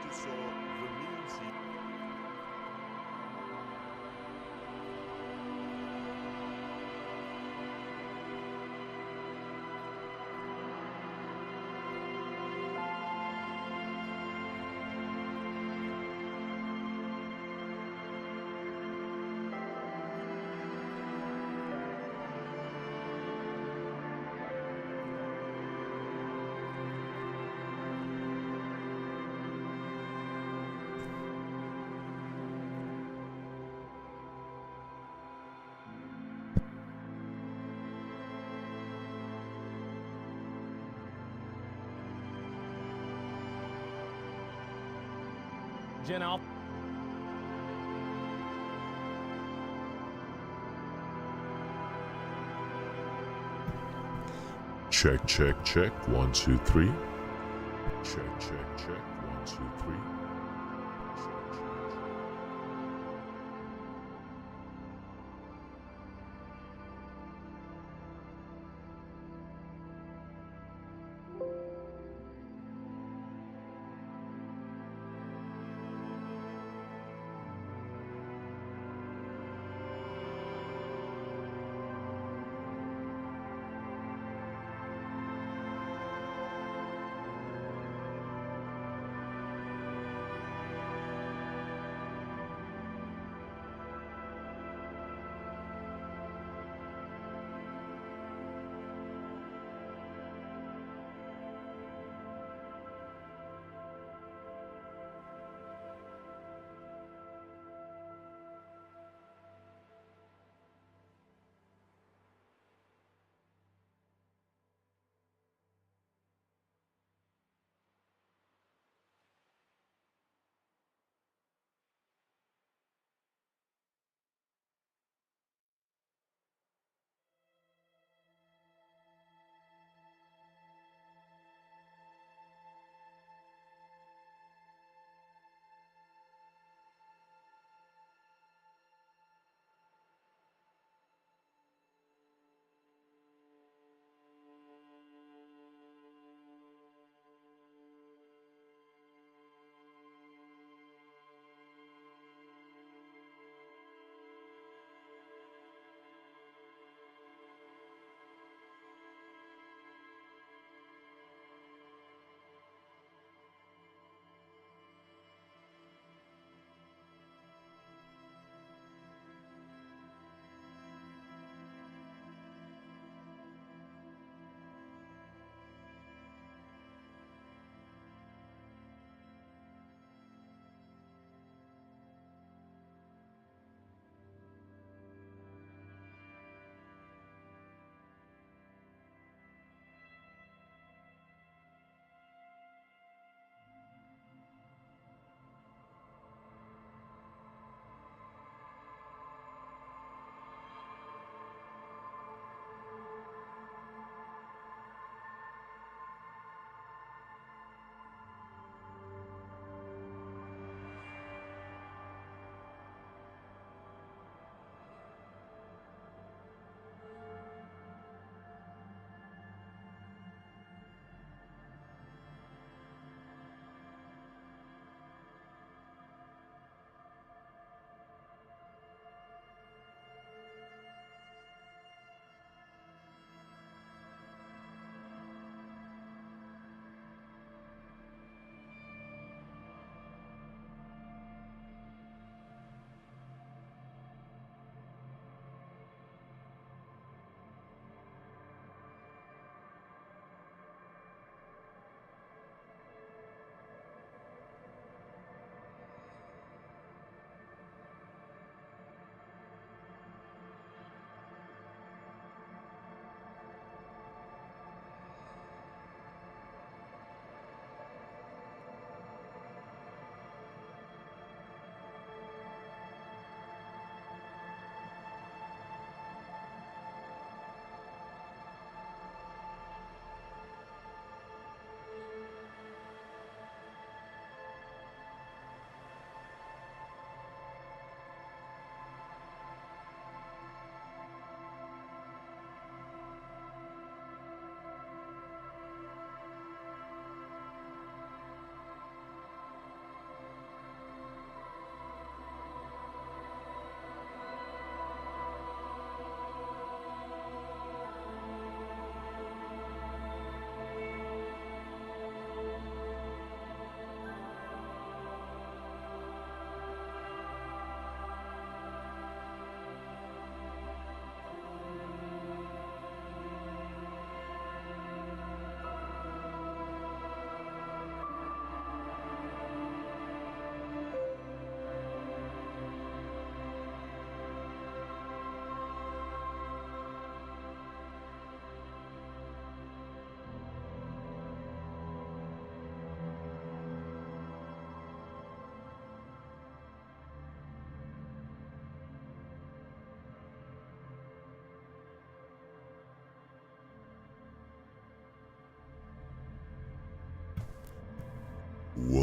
just saw the memes he Jen Alpha. Check, check, check. 1, 2, 3. Check, check, check. 1, 2, 3.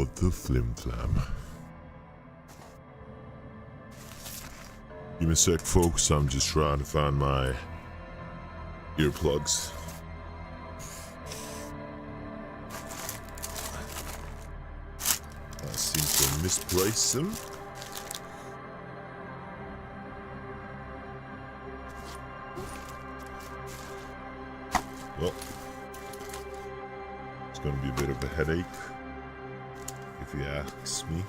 What the flim flam? Give me a sec, folks. I'm just trying to find my earplugs. I seem to misplace them. Well, it's going to be a bit of a headache, if you ask me.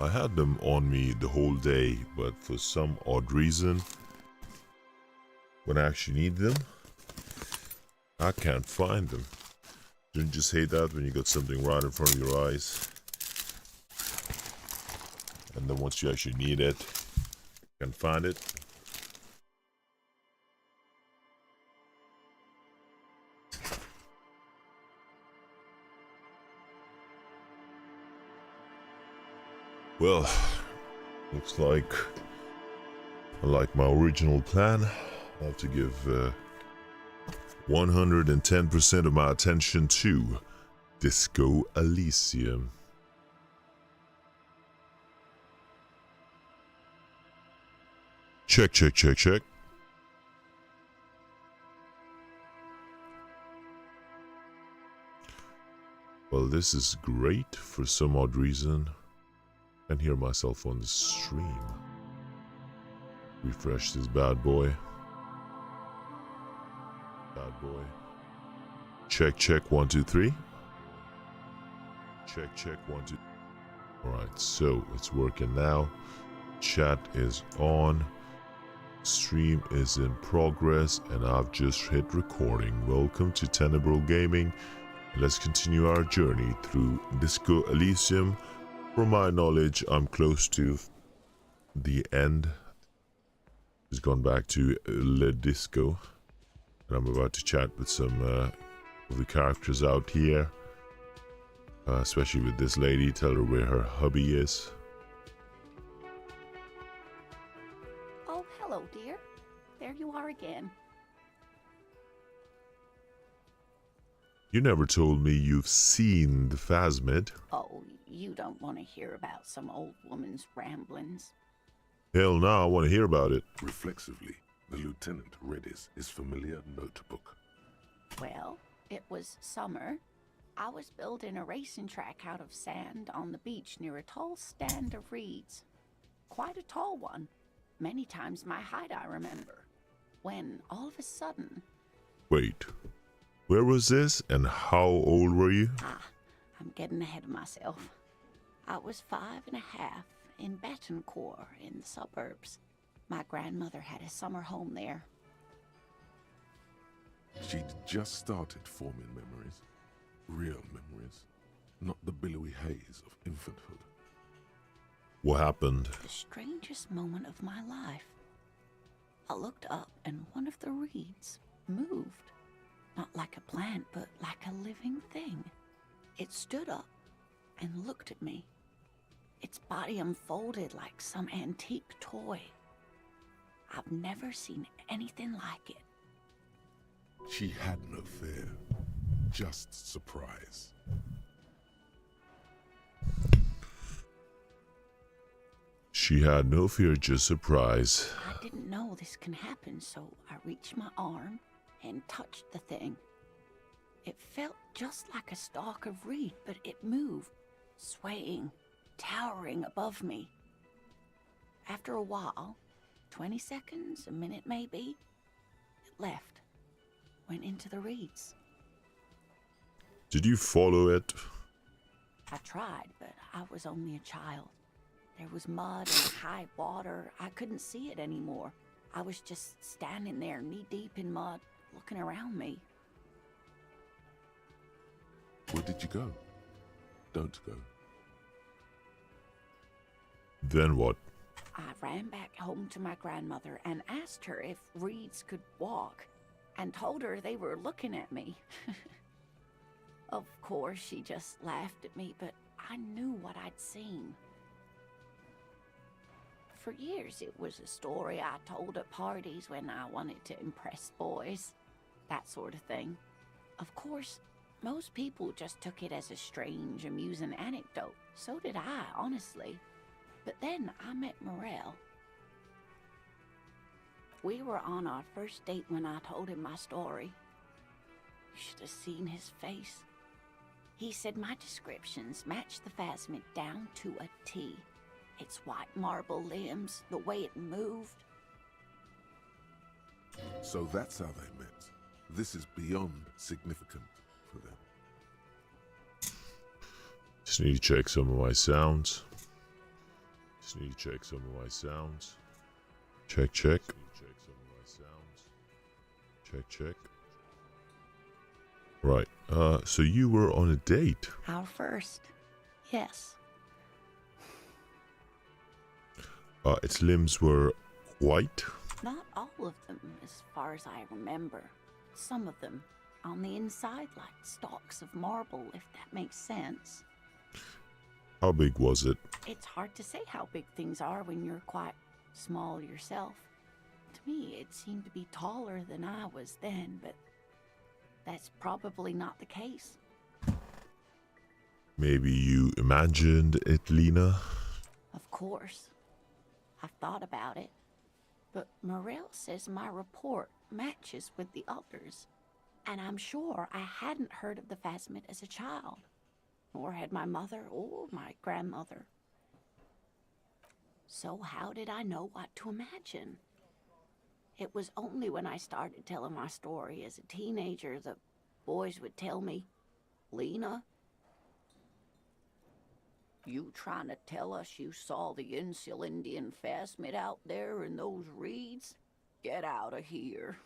I had them on me the whole day, but for some odd reason, when I actually need them, I can't find them. Don't you just hate that when you got something right in front of your eyes? And then once you actually need it, you can find it. Well, looks like, unlike my original plan, I have to give 110% of my attention to Disco Elysium. Check, check, check, check. Well, this is great for some odd reason. I can hear myself on the stream. Refresh this bad boy. Bad boy. Check, check, 1, 2, 3. Check, check, 1, 2. Alright, so it's working now. Chat is on. Stream is in progress, and I've just hit recording. Welcome to Tenebral Gaming. Let's continue our journey through Disco Elysium. From my knowledge, I'm close to the end. It's gone back to Le Disco, and I'm about to chat with some of the characters out here, especially with this lady. Tell her where her hubby is. Oh, hello, dear. There you are again. You never told me you've seen the Phasmid. Oh, you don't want to hear about some old woman's ramblings. Hell no, I want to hear about it. Reflexively, the lieutenant read his familiar notebook. Well, it was summer. I was building a racing track out of sand on the beach near a tall stand of reeds. Quite a tall one. Many times my height, I remember. When, all of a sudden... Wait, where was this and how old were you? I'm getting ahead of myself. I was 5.5 in Betancourt in the suburbs. My grandmother had a summer home there. She'd just started forming memories. Real memories. Not the billowy haze of infanthood. What happened? The strangest moment of my life. I looked up and one of the reeds moved. Not like a plant, but like a living thing. It stood up and looked at me. Its body unfolded like some antique toy. I've never seen anything like it. She had no fear, just surprise. She had no fear, just surprise. I didn't know this can happen, so I reached my arm and touched the thing. It felt just like a stalk of reed, but it moved, swaying, towering above me. After a while, 20 seconds, a minute maybe, it left, went into the reeds. Did you follow it? I tried, but I was only a child. There was mud and high water. I couldn't see it anymore. I was just standing there, knee-deep in mud, looking around me. Where did you go? Don't go. Then what? I ran back home to my grandmother and asked her if reeds could walk, and told her they were looking at me. Of course, she just laughed at me, but I knew what I'd seen. For years, it was a story I told at parties when I wanted to impress boys. That sort of thing. Of course, most people just took it as a strange, amusing anecdote. So did I, honestly. But then I met Morel. We were on our first date when I told him my story. You should have seen his face. He said my descriptions matched the phasmid down to a T. Its white marble limbs, the way it moved. So that's how they met. This is beyond significant for them. Just need to check some of my sounds. Check, check. Check. Right, so you were on a date? Our first, yes. Its limbs were white? Not all of them, as far as I remember. Some of them on the inside, like stalks of marble, if that makes sense. How big was it? It's hard to say how big things are when you're quite small yourself. To me, it seemed to be taller than I was then, but that's probably not the case. Maybe you imagined it, Lena? Of course. I've thought about it. But Morel says my report matches with the others. And I'm sure I hadn't heard of the phasmid as a child. Nor had my mother or my grandmother. So how did I know what to imagine? It was only when I started telling my story as a teenager that boys would tell me, Lena, you trying to tell us you saw the Insulindian phasmid out there in those reeds? Get out of here.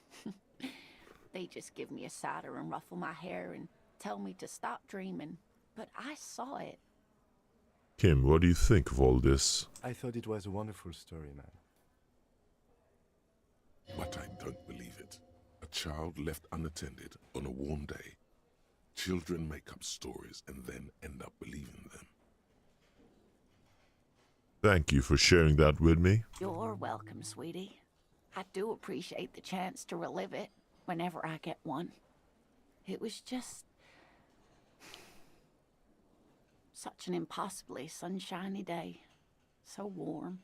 They just give me a cider and ruffle my hair and tell me to stop dreaming. But I saw it. Kim, what do you think of all this? I thought it was a wonderful story, man. But I don't believe it. A child left unattended on a warm day. Children make up stories and then end up believing them. Thank you for sharing that with me. You're welcome, sweetie. I do appreciate the chance to relive it whenever I get one. It was just such an impossibly sunshiny day. So warm.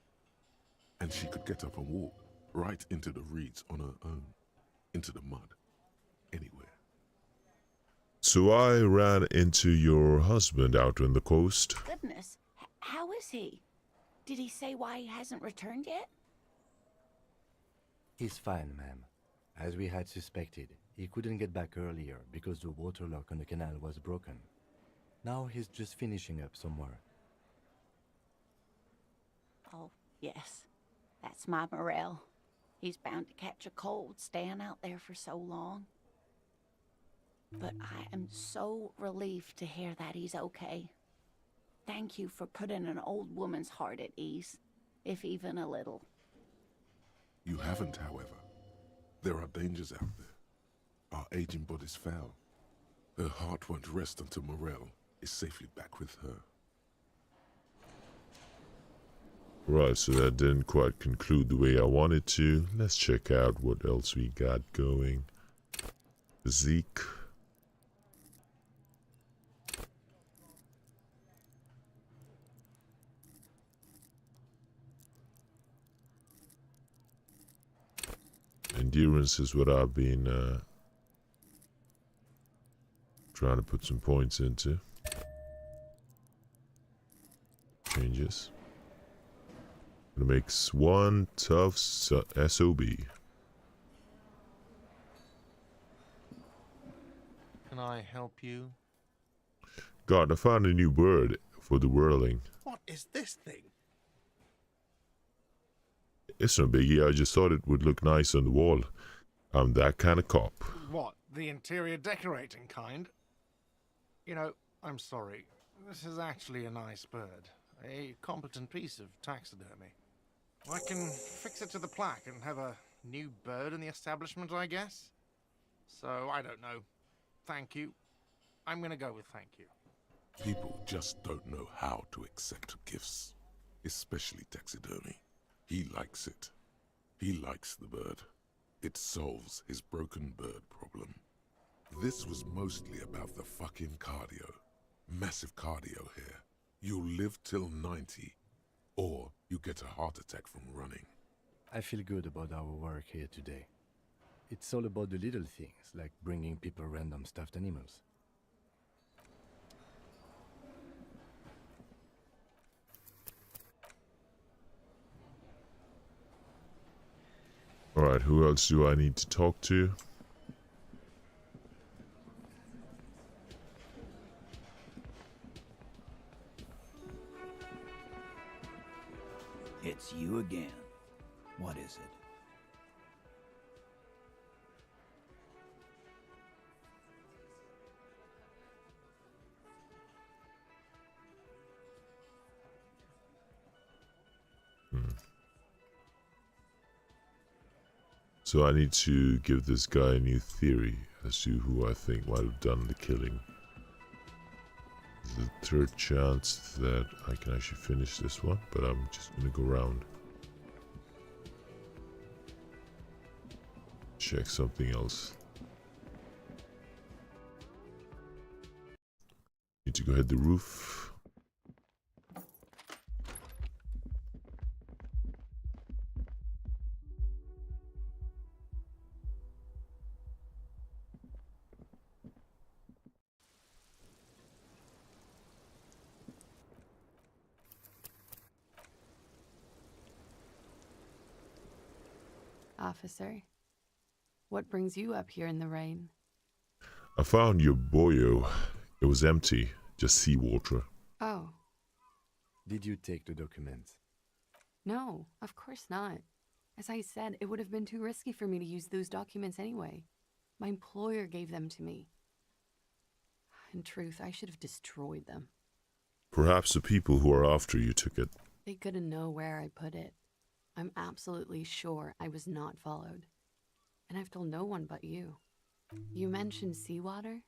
And she could get up and walk right into the reeds on her own. Into the mud. Anywhere. So I ran into your husband out on the coast. Goodness, how is he? Did he say why he hasn't returned yet? He's fine, ma'am. As we had suspected, he couldn't get back earlier because the waterlock on the canal was broken. Now he's just finishing up somewhere. Oh, yes. That's my Morel. He's bound to catch a cold staying out there for so long. But I am so relieved to hear that he's okay. Thank you for putting an old woman's heart at ease, if even a little. You haven't, however. There are dangers out there. Our aging body's foul. Her heart won't rest until Morel is safely back with her. Right, so that didn't quite conclude the way I wanted to. Let's check out what else we got going. Physique. Endurance is what I've been trying to put some points into. Changes. It makes one tough SOB. Can I help you? God, I found a new bird for the whirling. What is this thing? It's no biggie, I just thought it would look nice on the wall. I'm that kind of cop. What, the interior decorating kind? You know, I'm sorry. This is actually a nice bird. A competent piece of taxidermy. I can fix it to the plaque and have a new bird in the establishment, I guess? So, I don't know. Thank you. I'm gonna go with thank you. People just don't know how to accept gifts. Especially taxidermy. He likes it. He likes the bird. It solves his broken bird problem. This was mostly about the fucking cardio. Massive cardio here. You'll live till 90, or you get a heart attack from running. I feel good about our work here today. It's all about the little things, like bringing people random stuffed animals. Alright, who else do I need to talk to? It's you again. What is it? So I need to give this guy a new theory as to who I think might have done the killing. There's a third chance that I can actually finish this one, but I'm just gonna go around. Check something else. Need to go hit the roof. Officer, what brings you up here in the rain? I found your boyo. It was empty, just seawater. Oh, Did you take the documents? no, of course not. As I said, it would have been too risky for me to use those documents anyway. My employer gave them to me. In truth, I should have destroyed them. Perhaps the people who are after you took it. They couldn't know where I put it. I'm absolutely sure I was not followed. And I've told no one but you. You mentioned seawater?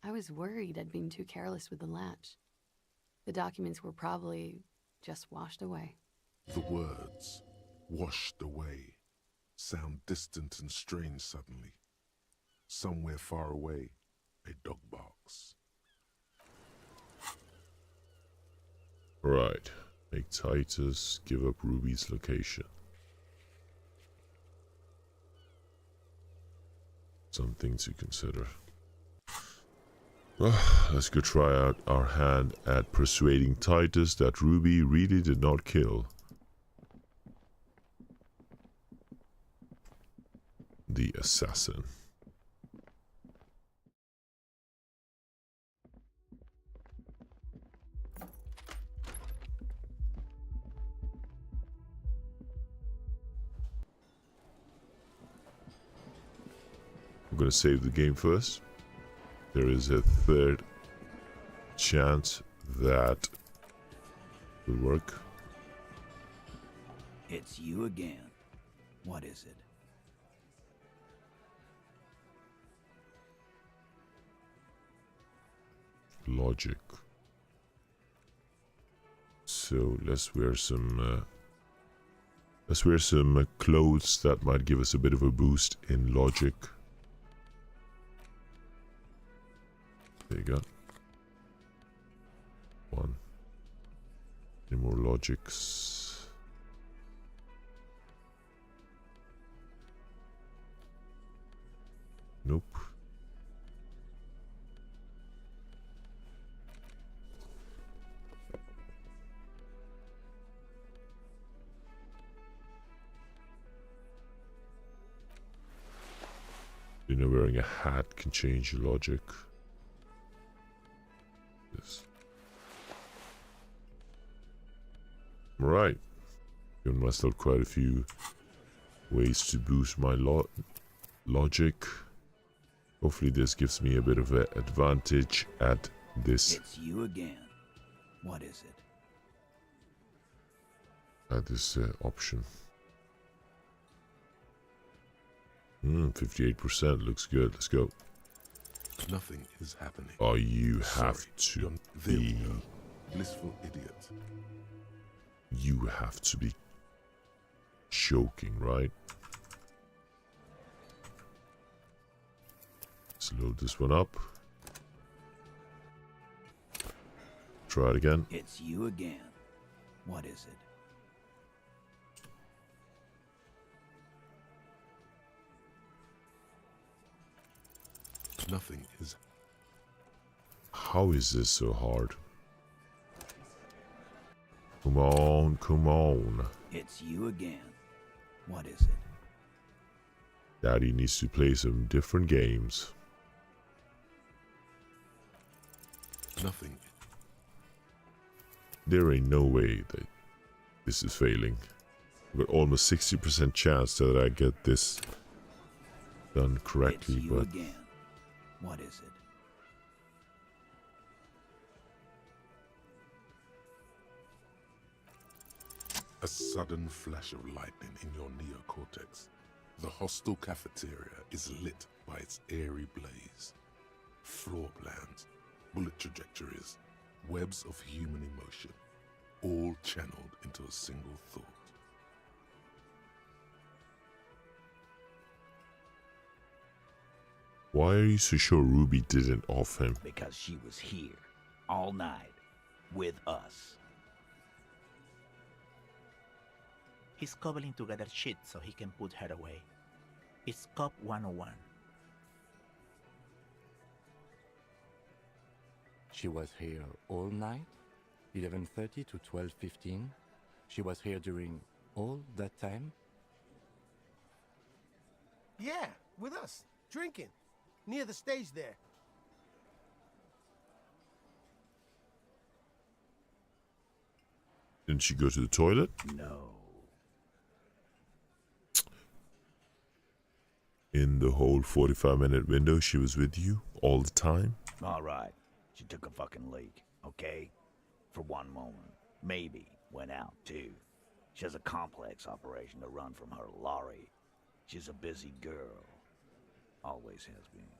I was worried I'd been too careless with the latch. The documents were probably just washed away. The words, washed away, sound distant and strange suddenly. Somewhere far away, a dog barks. Right. Make Titus give up Ruby's location. Something to consider. Well, let's go try out our hand at persuading Titus that Ruby really did not kill the assassin. I'm gonna save the game first. There is a third chance that will work. It's you again. What is it? Logic. So let's wear some clothes that might give us a bit of a boost in logic. There you go. One. Any more logics? Nope. You know, wearing a hat can change your logic. This. Right. Given myself quite a few ways to boost my logic. Hopefully this gives me a bit of an advantage at this. It's you again. What is it? At this option. 58% looks good. Let's go. Nothing is happening. Oh, you have Sorry, to there we be. go. Blissful idiot. You have to be joking, right? It's Let's load this one up. Try it again. It's you again. What is it? Nothing is. How is this so hard? Come on, come on. It's you again. What is it? Daddy needs to play some different games. Nothing. There ain't no way that this is failing. I've got almost 60% chance that I get this done correctly, It's you but again. What is it? A sudden flash of lightning in your neocortex. The hostile cafeteria is lit by its airy blaze. Floor plans, bullet trajectories, webs of human emotion, all channeled into a single thought. why are you so sure Ruby didn't off him? Because she was here all night with us. He's cobbling together shit so he can put her away. It's Cop 101. She was here all night, 11:30 to 12:15. She was here during all that time. Yeah, with us, drinking, near the stage there. Didn't she go to the toilet? No. In the whole 45-minute window she was with you all the time? All right. She took a fucking leak, okay? For one moment. Maybe went out, too. She has a complex operation to run from her lorry. She's a busy girl. Always has been.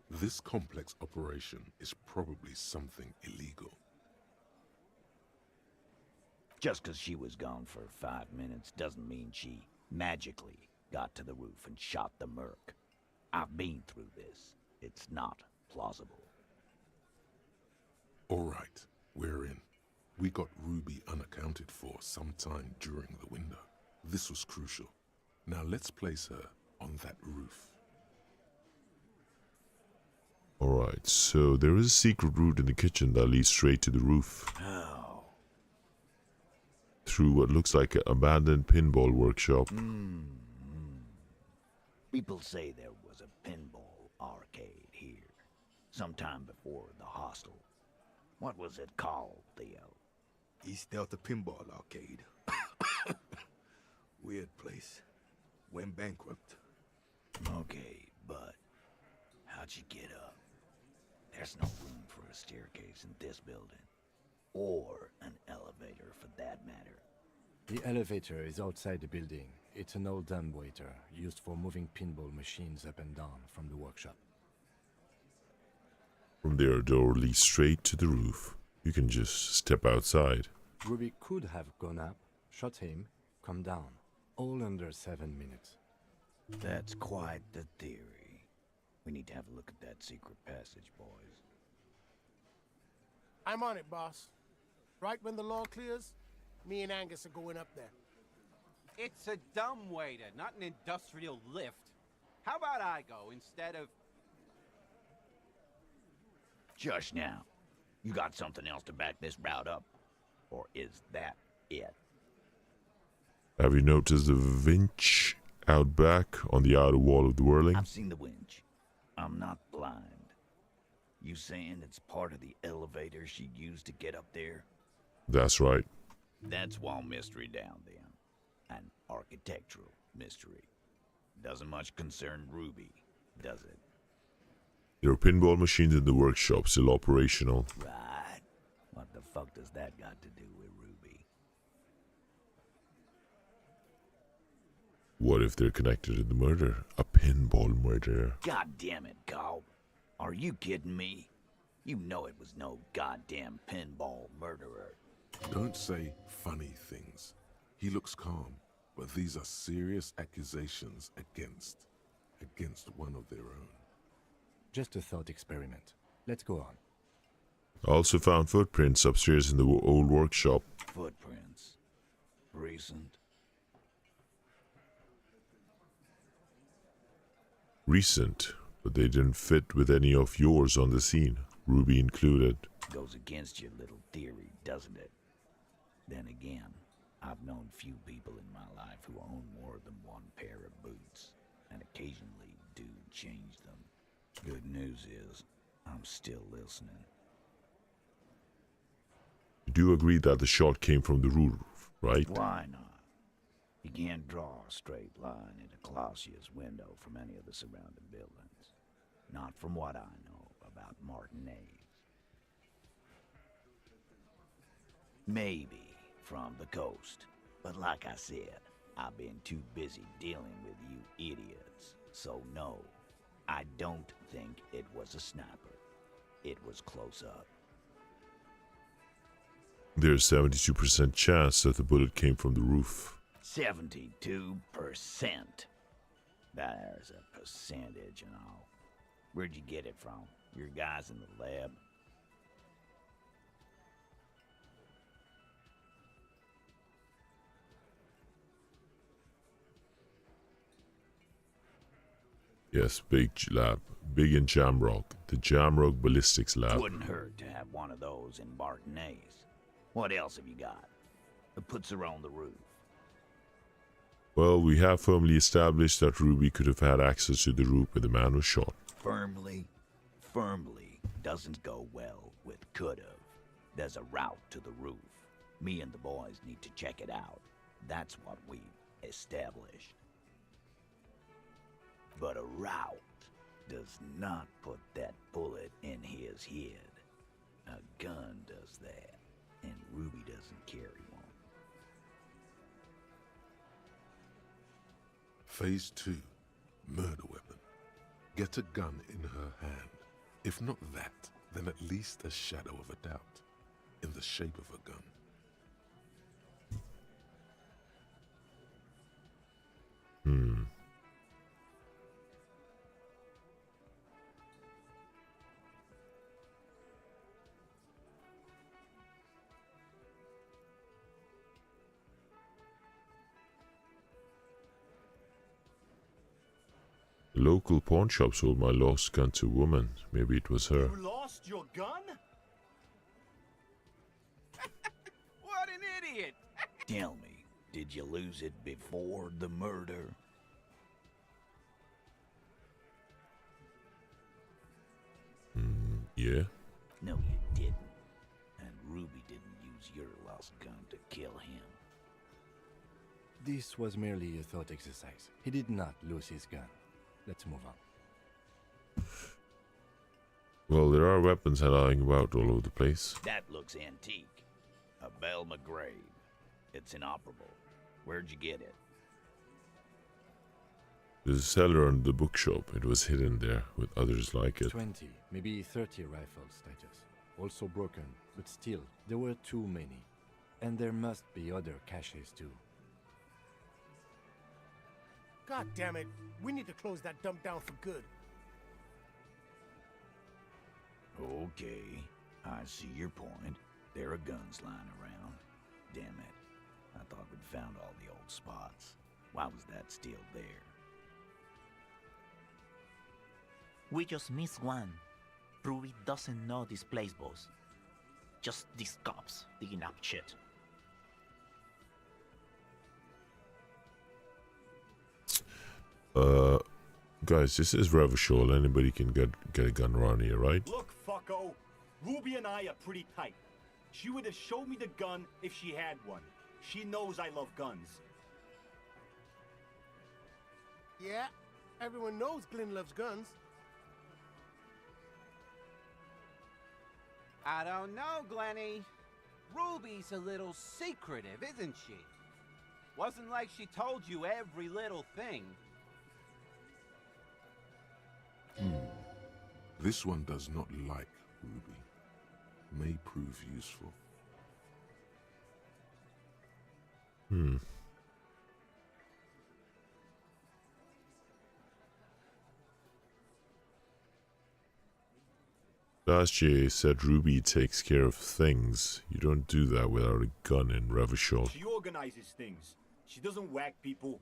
This complex operation is probably something illegal. Just 'cause she was gone for 5 minutes doesn't mean she magically got to the roof and shot the merc. I've been through this. It's not plausible. All right, we're in. We got Ruby unaccounted for sometime during the window. This was crucial. Now let's place her on that roof. Alright, so there is a secret route in the kitchen that leads straight to the roof. How? Through what looks like an abandoned pinball workshop. People say there was a pinball arcade here, sometime before the hostel. What was it called, Theo? East Delta Pinball Arcade. Weird place. Went bankrupt. Okay, but how'd you get up? There's no room for a staircase in this building. Or an elevator, for that matter. The elevator is outside the building. It's an old dumbwaiter used for moving pinball machines up and down from the workshop. From there, a door leads straight to the roof. You can just step outside. Ruby could have gone up, shot him, come down. All under 7 minutes. That's quite the theory. We need to have a look at that secret passage, boys. I'm on it, boss. Right when the law clears, me and Angus are going up there. It's a dumbwaiter, not an industrial lift. How about I go instead of... Just now. You got something else to back this route up? Or is that it? Have you noticed the winch out back on the outer wall of the whirling? I've seen the winch. I'm not blind. You saying it's part of the elevator she used to get up there? That's right. That's one mystery down then. An architectural mystery. Doesn't much concern Ruby, does it? There are pinball machines in the workshop, still operational. Right. What the fuck does that got to do with Ruby? What if they're connected to the murder? A pinball murder. God damn it, Cobb. Are you kidding me? You know it was no goddamn pinball murderer. Don't say funny things. He looks calm, but these are serious accusations against against one of their own. Just a thought experiment. Let's go on. I also found footprints upstairs in the old workshop. Footprints. Recent. Recent, but they didn't fit with any of yours on the scene, Ruby included. Goes against your little theory, doesn't it? Then again, I've known few people in my life who own more than one pair of boots, and occasionally do change them. Good news is, I'm still listening. You do agree that the shot came from the roof, right? Why not? You can't draw a straight line into Clausia's window from any of the surrounding buildings. Not from what I know about Martinez. Maybe from the coast. But like I said, I've been too busy dealing with you idiots. So no, I don't think it was a sniper. It was close up. There's 72% chance that the bullet came from the roof. 72%. There's a percentage and all. Where'd you get it from? Your guys in the lab? Yes, big lab. Big in Jamrock. The Jamrock Ballistics Lab. Wouldn't hurt to have one of those in Martinez. What else have you got? That puts her on the roof. Well, we have firmly established that Ruby could have had access to the roof where the man was shot. Firmly doesn't go well with could've. There's a route to the roof. Me and the boys need to check it out. That's what we've established. But a route does not put that bullet in his head. A gun does that, and Ruby doesn't carry one. Phase 2. Murder weapon. Get a gun in her hand. If not that, then at least a shadow of a doubt. In the shape of a gun. The local pawn shop sold my lost gun to a woman. Maybe it was her. You lost your gun? What an idiot! Tell me, did you lose it before the murder? Yeah. No, you didn't. And Ruby didn't use your lost gun to kill him. This was merely a thought exercise. He did not lose his gun. Let's move on. Well, there are weapons lying about all over the place. That looks antique. A Velma grave. It's inoperable. Where'd you get it? There's a cellar under the bookshop. It was hidden there with others like it. 20, maybe 30 rifles, Titus. Also broken, but still, there were too many. And there must be other caches too. God damn it. We need to close that dump down for good. Okay, I see your point. There are guns lying around. Damn it. I thought we'd found all the old spots. Why was that still there? We just missed one. Ruby doesn't know this place, boss. Just these cops digging up shit. Guys, this is Revachol. Anybody can get a gun around here, right? Look, fucko. Ruby and I are pretty tight. She would have showed me the gun if she had one. She knows I love guns. Yeah, everyone knows Glenn loves guns. I don't know, Glenny. Ruby's a little secretive, isn't she? Wasn't like she told you every little thing. This one does not like Ruby. May prove useful. Dasje said Ruby takes care of things. You don't do that without a gun in Revachol. She organizes things. She doesn't whack people.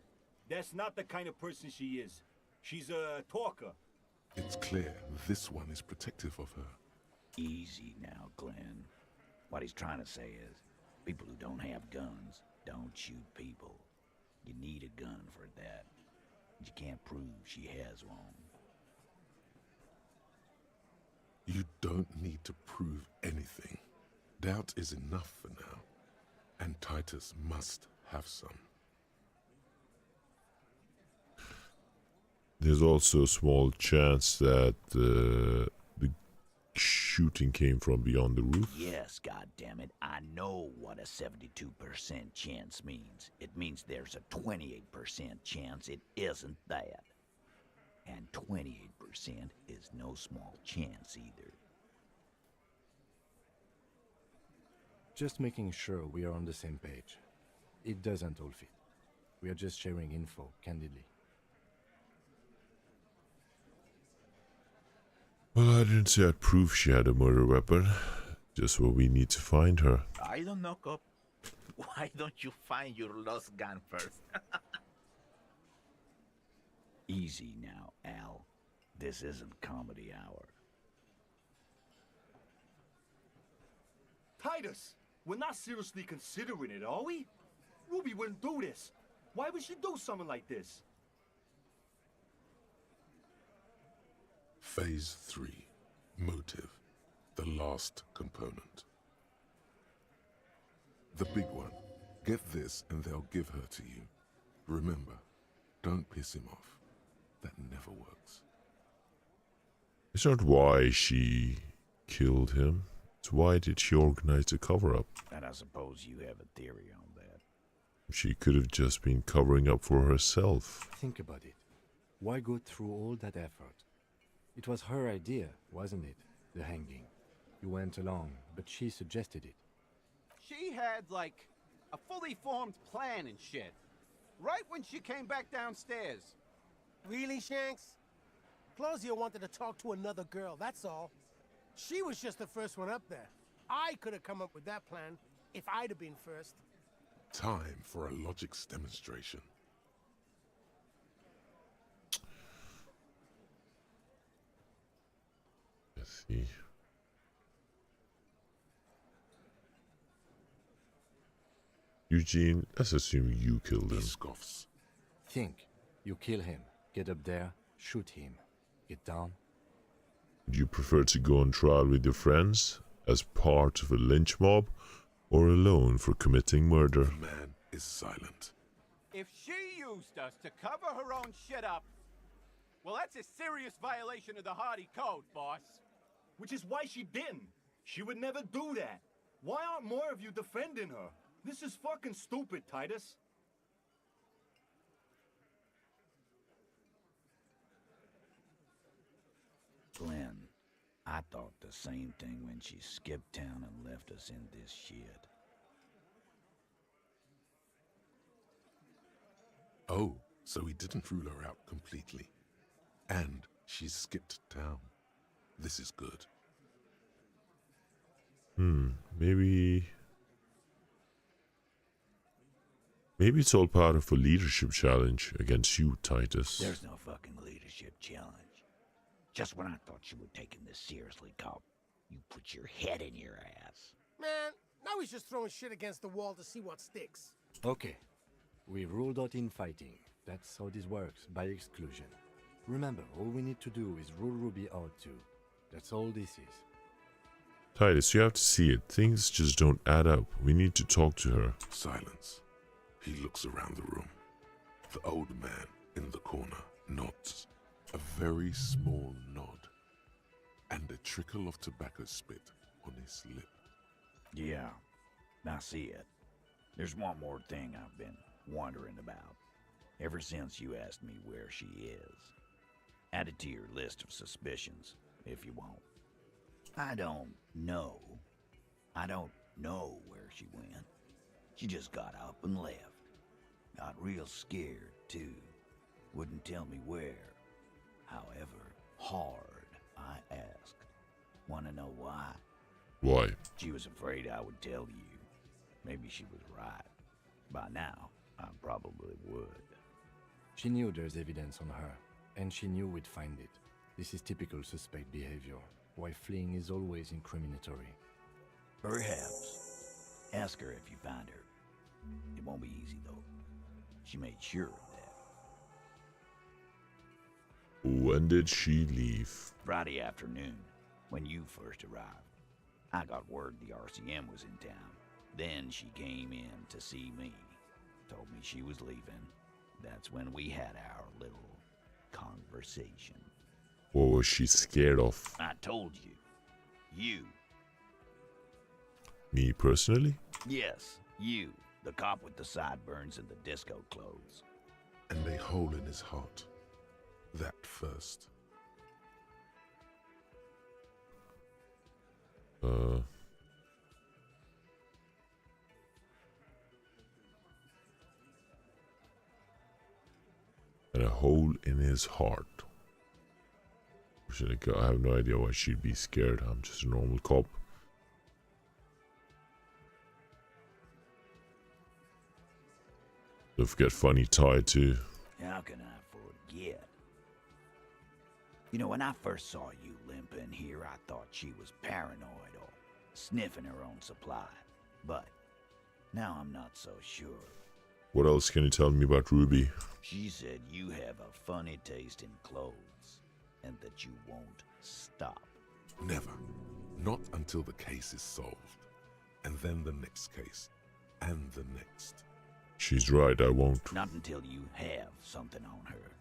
That's not the kind of person she is. She's a talker. It's clear this one is protective of her. Easy now, Glenn. What he's trying to say is, people who don't have guns don't shoot people. You need a gun for that. You can't prove she has one. You don't need to prove anything. Doubt is enough for now. And Titus must have some. There's also a small chance that the shooting came from beyond the roof. Yes, goddammit, I know what a 72% chance means. It means there's a 28% chance it isn't that. And 28% is no small chance either. Just making sure we are on the same page. It doesn't all fit. We are just sharing info, candidly. Well, I didn't say I'd prove she had a murder weapon. Just what we need to find her. I don't know, cop. Why don't you find your lost gun first? Easy now, Al. This isn't comedy hour. Titus, we're not seriously considering it, are we? Ruby wouldn't do this. Why would she do something like this? Phase 3. Motive. The last component. The big one. Get this and they'll give her to you. Remember, don't piss him off. That never works. It's not why she killed him. It's why did she organize the cover-up? And I suppose you have a theory on that. She could have just been covering up for herself. Think about it. Why go through all that effort? It was her idea, wasn't it? The hanging. You went along, but she suggested it. She had, like, a fully formed plan and shit. Right when she came back downstairs. Really, Shanks? Claudia wanted to talk to another girl, that's all. She was just the first one up there. I could have come up with that plan if I'd have been first. Time for a logics demonstration. Let's see. Eugene, let's assume you killed him. He scoffs. Think. You kill him. Get up there. Shoot him. Get down. Would you prefer to go on trial with your friends, as part of a lynch mob, or alone for committing murder? The man is silent. If she used us to cover her own shit up, well, that's a serious violation of the Hardy Code, boss. Which is why she didn't. She would never do that. Why aren't more of you defending her? This is fucking stupid, Titus. Glenn, I thought the same thing when she skipped town and left us in this shit. Oh, so he didn't rule her out completely. And she skipped town. This is good. Maybe it's all part of a leadership challenge against you, Titus. There's no fucking leadership challenge. Just when I thought you were taking this seriously, cop, you put your head in your ass. Man, now he's just throwing shit against the wall to see what sticks. Okay. We ruled out infighting. That's how this works, by exclusion. Remember, all we need to do is rule Ruby out too. That's all this is. Titus, you have to see it. Things just don't add up. We need to talk to her. Silence. He looks around the room. The old man in the corner nods. A very small nod. And a trickle of tobacco spit on his lip. Yeah, I see it. There's one more thing I've been wondering about. Ever since you asked me where she is. Add it to your list of suspicions, if you want. I don't know. I don't know where she went. She just got up and left. Got real scared, too. Wouldn't tell me where. However hard I asked. Wanna know why? Why? She was afraid I would tell you. Maybe she was right. By now, I probably would. She knew there's evidence on her, and she knew we'd find it. This is typical suspect behavior, why fleeing is always incriminatory. Perhaps. Ask her if you find her. It won't be easy, though. She made sure of that. When did she leave? Friday afternoon, when you first arrived. I got word the RCM was in town. Then she came in to see me. Told me she was leaving. That's when we had our little conversation. What was she scared of? I told you. You. Me personally? Yes, you. The cop with the sideburns and the disco clothes. And a hole in his heart. That first. And a hole in his heart. I have no idea why she'd be scared. I'm just a normal cop. Don't forget Funny Tie too. How can I forget? You know, when I first saw you limping here, I thought she was paranoid or sniffing her own supply. But now I'm not so sure. What else can you tell me about Ruby? She said you have a funny taste in clothes, and that you won't stop. Never. Not until the case is solved. And then the next case. And the next. She's right, I won't. Not until you have something on her.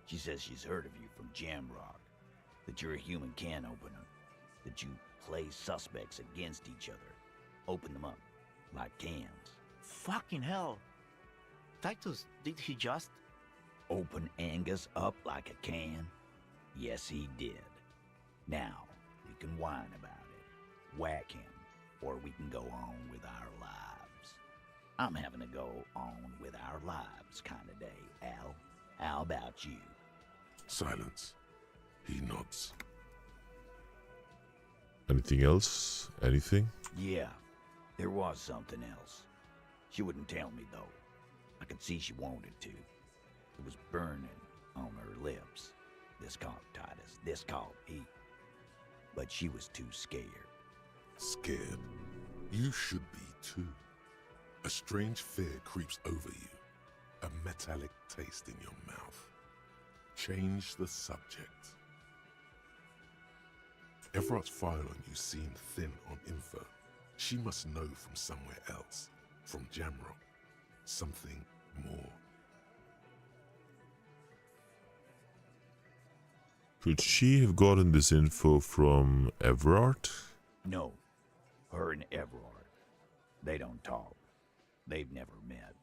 She says she's heard of you from Jamrock, that you're a human can opener, that you play suspects against each other, open them up like cans. Fucking hell. Titus, did he just... Open Angus up like a can? Yes, he did. Now, we can whine about it, whack him, or we can go on with our lives. I'm having to go on with our lives kind of day, Al. How about you? Silence. He nods. Anything else? Anything? Yeah, there was something else. She wouldn't tell me, though. I could see she wanted to. It was burning on her lips. This called Titus, this called Pete. But she was too scared. Scared? You should be too. A strange fear creeps over you. A metallic taste in your mouth. Change the subject. Everard's file on you seemed thin on info. She must know from somewhere else. From Jamrock. Something more. Could she have gotten this info from Everard? No. Her and Everard. They don't talk. They've never met.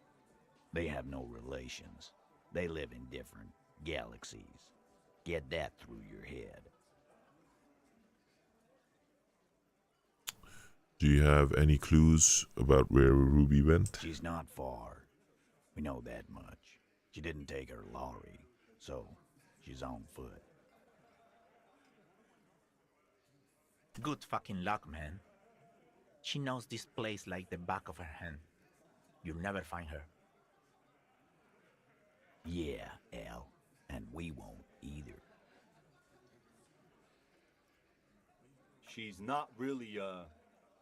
They have no relations. They live in different galaxies. Get that through your head. Do you have any clues about where Ruby went? She's not far. We know that much. She didn't take her lorry, so she's on foot. Good fucking luck, man. She knows this place like the back of her hand. You'll never find her. Yeah, Al. And we won't either. She's not really a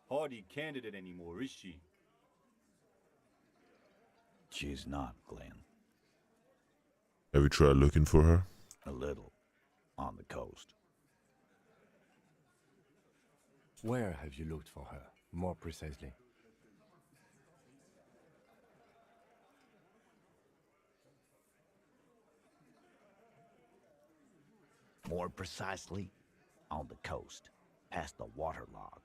hardy candidate anymore, is she? She's not, Glenn. Have you tried looking for her? A little. On the coast. Where have you looked for her, more precisely? More precisely, on the coast, past the waterlog.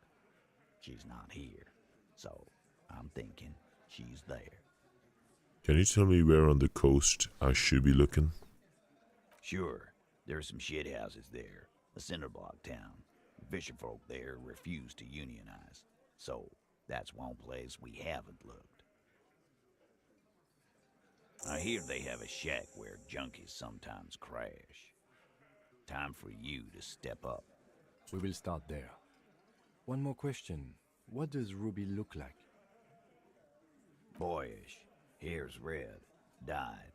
She's not here, so I'm thinking she's there. Can you tell me where on the coast I should be looking? Sure, there's some shit houses there, a cinderblock town. Fisherfolk there refuse to unionize, so that's one place we haven't looked. I hear they have a shack where junkies sometimes crash. Time for you to step up. We will start there. One more question. What does Ruby look like? Boyish. Hair's red. Dyed.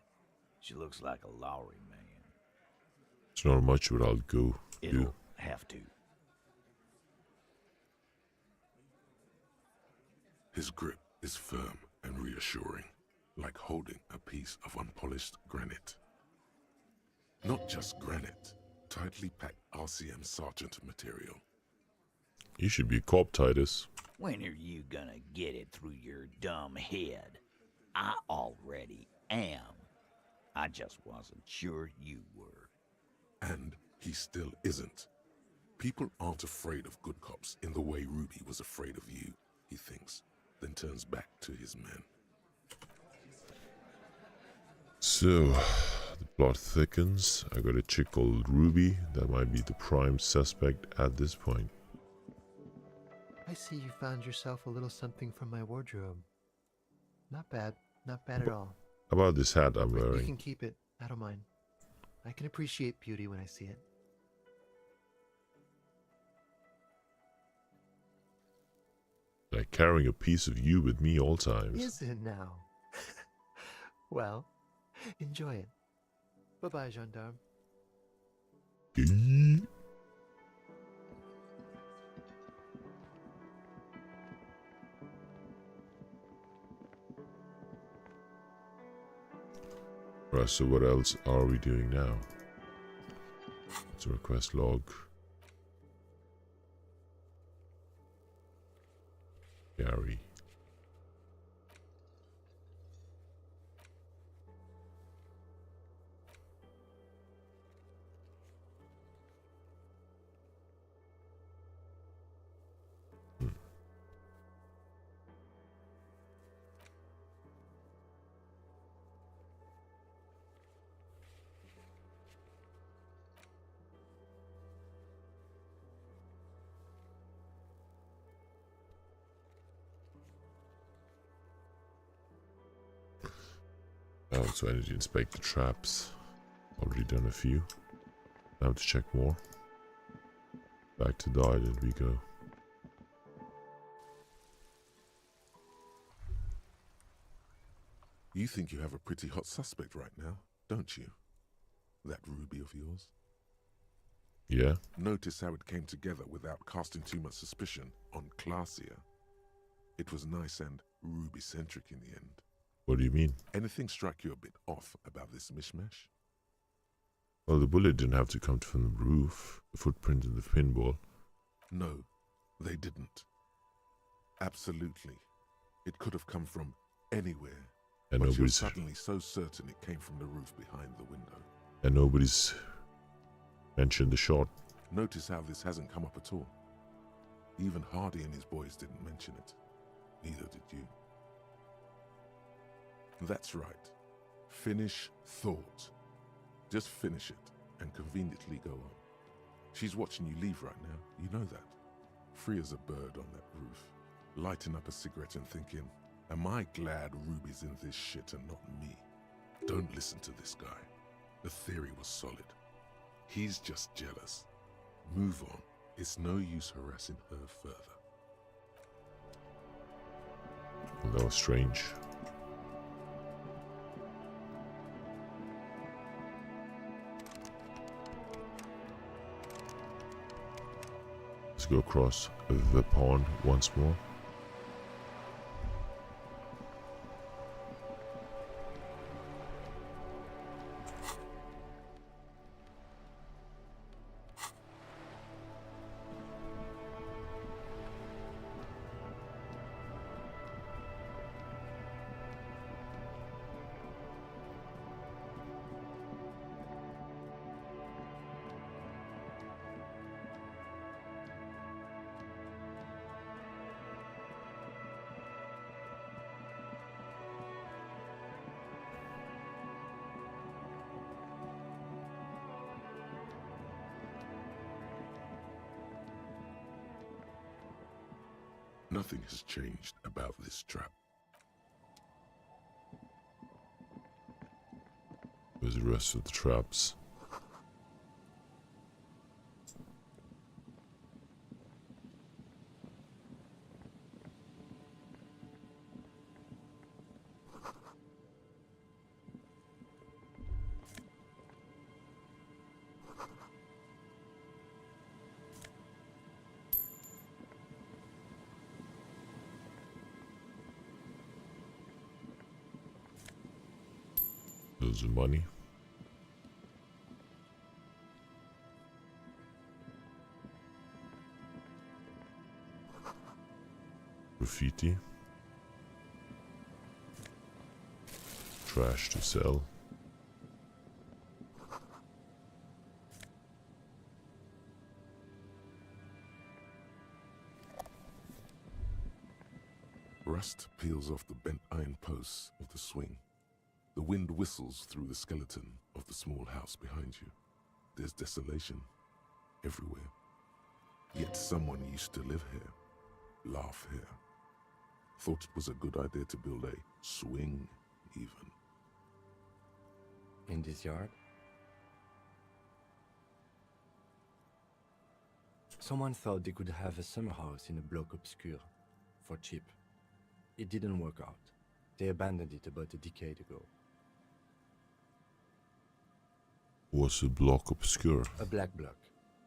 She looks like a Lowry man. It's not much, but I'll go It'll do. have to. His grip is firm and reassuring, like holding a piece of unpolished granite. Not just granite, tightly packed RCM Sergeant material. You should be a cop, Titus. When are you gonna get it through your dumb head? I already am. I just wasn't sure you were. And he still isn't. People aren't afraid of good cops in the way Ruby was afraid of you, he thinks, then turns back to his men. So, the plot thickens. I got a chick called Ruby that might be the prime suspect at this point. I see you found yourself a little something from my wardrobe. Not bad. Not bad at all. How about this hat I'm You wearing? can keep it. I don't mind. I can appreciate beauty when I see it. Like carrying a piece of you with me all times. Is it now? Well, enjoy it. Bye-bye, gendarme. Right, so what else are we doing now? It's a request log. Gary. So I need to inspect the traps. Already done a few. Time to check more. Back to the island we go. You think you have a pretty hot suspect right now, don't you? That Ruby of yours? Yeah? Notice how it came together without casting too much suspicion on Classier. It was nice and Ruby-centric in the end. What do you mean? Anything strike you a bit off about this mishmash? Well, the bullet didn't have to come from the roof. The footprint in the pinball. No, they didn't. Absolutely. It could have come from anywhere. And but you're nobody's suddenly so certain it came from the roof behind the window. and nobody's mentioned the shot. Notice how this hasn't come up at all. Even Hardy and his boys didn't mention it. Neither did you. That's right. Finish thought. Just finish it and conveniently go on. She's watching you leave right now. You know that. Free as a bird on that roof. Lighting up a cigarette and thinking, am I glad Ruby's in this shit and not me? Don't listen to this guy. The theory was solid. He's just jealous. Move on. It's no use harassing her further. Well, that was strange. Let's go across the pond once more. Nothing has changed about this trap. There's the rest of the traps. Loads of money. Graffiti. Trash to sell. Rust peels off the bent iron posts of the swing. The wind whistles through the skeleton of the small house behind you. There's desolation everywhere. Yet someone used to live here, laugh here. Thought it was a good idea to build a swing, even. In this yard? Someone thought they could have a summer house in a bloc obscur, for cheap. It didn't work out. They abandoned it about a decade ago. Was a block obscure? A black block.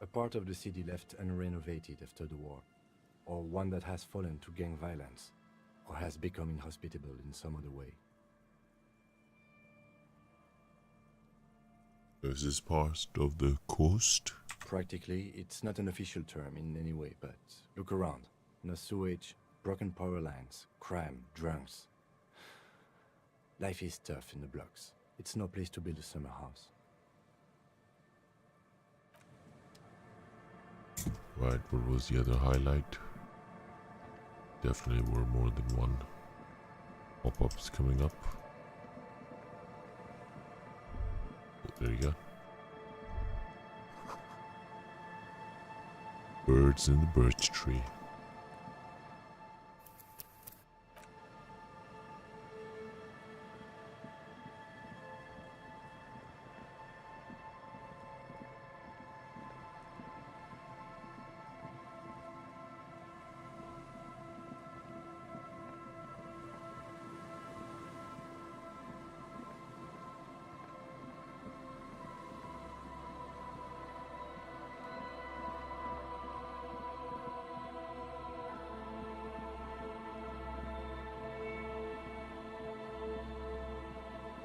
A part of the city left unrenovated after the war. Or one that has fallen to gang violence. Or has become inhospitable in some other way. Is this part of the coast? Practically, it's not an official term in any way, but look around. No sewage, broken power lines, crime, drunks. Life is tough in the blocks. It's no place to build a summer house. Right, what was the other highlight? Definitely were more than one. Pop-ups coming up. Oh, there you go. Birds in the birch tree.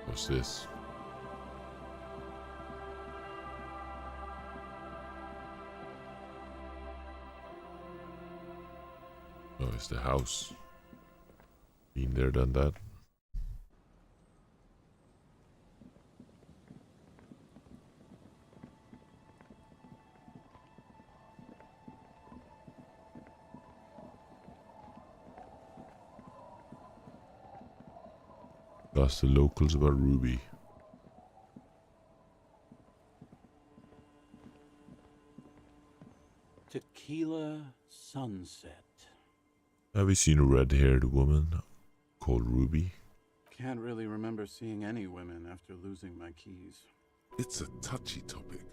What's this? Oh, it's the house. Been there, done that. Ask the locals about Ruby. Tequila Sunset. Have you seen a red-haired woman called Ruby? Can't really remember seeing any women after losing my keys. It's a touchy topic.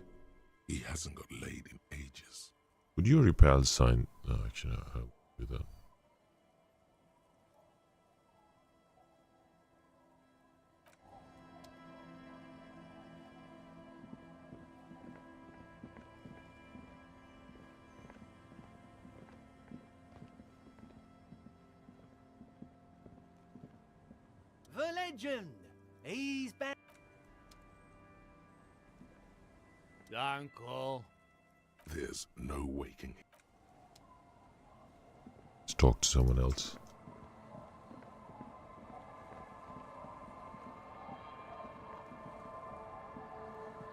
He hasn't got laid in ages. Would your pals sign? No, actually, no, I would do that. The legend! He's back! Uncle. There's no waking him. Let's talk to someone else.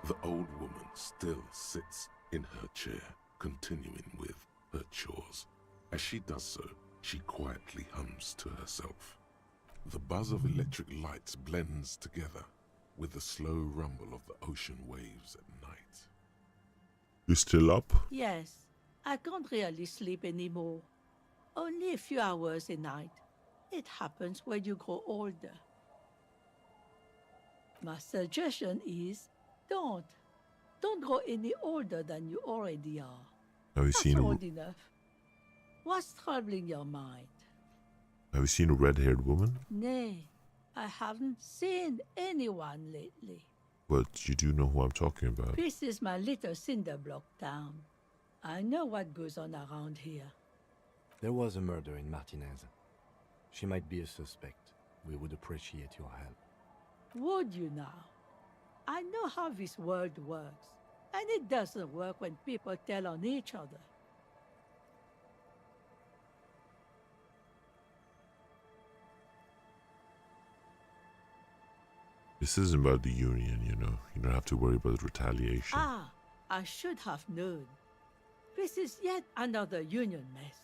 The old woman still sits in her chair, continuing with her chores. As she does so, she quietly hums to herself. The buzz of electric lights blends together with the slow rumble of the ocean waves at night. You still up? Yes, I can't really sleep anymore. Only a few hours a night. It happens when you grow older. My suggestion is, don't grow any older than you already are. Have you That's seen old enough. What's troubling your mind? Have you seen a red-haired woman? Nay, I haven't seen anyone lately. But you do know who I'm talking about. This is my little cinder block town. I know what goes on around here. There was a murder in Martinez. She might be a suspect. We would appreciate your help. Would you now? I know how this world works, and it doesn't work when people tell on each other. This isn't about the Union, you know. You don't have to worry about retaliation. Ah, I should have known. This is yet another Union mess.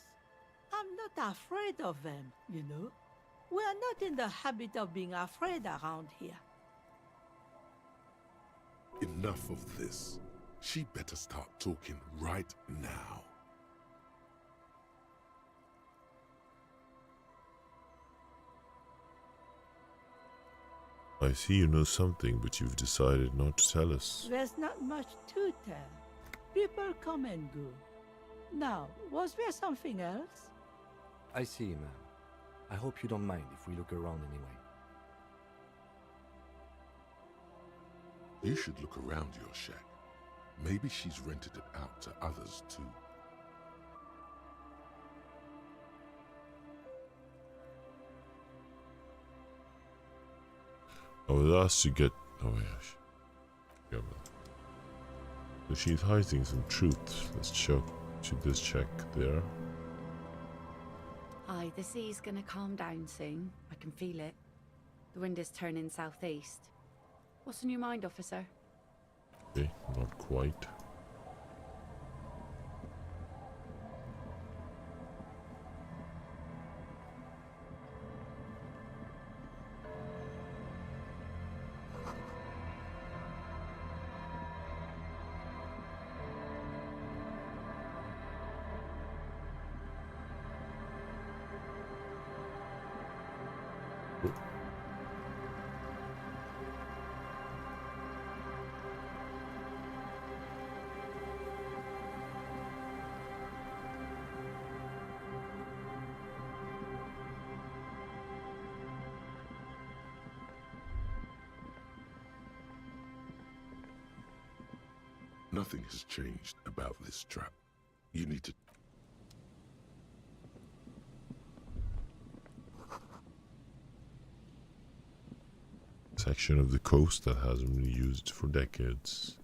I'm not afraid of them, you know. We are not in the habit of being afraid around here. Enough of this. She better start talking right now. I see you know something, but you've decided not to tell us. There's not much to tell. People come and go. Now, was there something else? I see, ma'am. I hope you don't mind if we look around anyway. You should look around your shack. Maybe she's rented it out to others too. I was asked to get... Oh yeah. So she's hiding some truth. Let's check. Should this check there? Aye, the sea's gonna calm down soon. I can feel it. The wind is turning southeast. What's on your mind, officer? Okay, not quite. Nothing has changed about this trap. You need to... Section of the coast that hasn't been used for decades.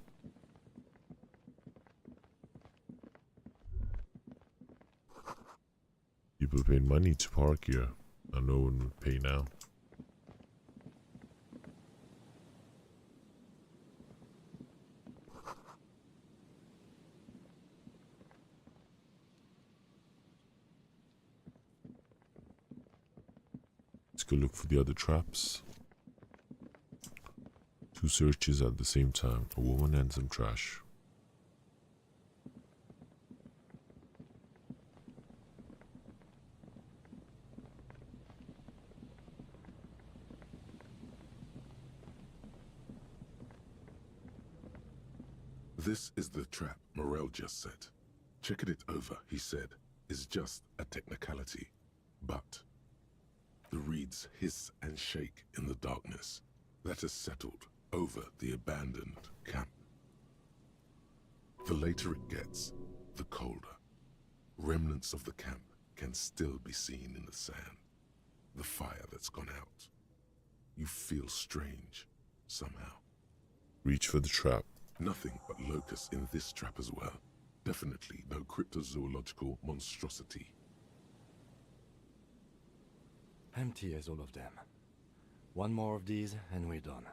People paid money to park here, and no one would pay now. Let's go look for the other traps. 2 searches at the same time, a woman and some trash. This is the trap Morel just set. Checking it over, he said, is just a technicality. But the reeds hiss and shake in the darkness that has settled over the abandoned camp. The later it gets, the colder. Remnants of the camp can still be seen in the sand. The fire that's gone out. You feel strange, somehow. Reach for the trap. Nothing but locusts in this trap as well. Definitely no cryptozoological monstrosity. Empty as all of them. One more of these and we're done.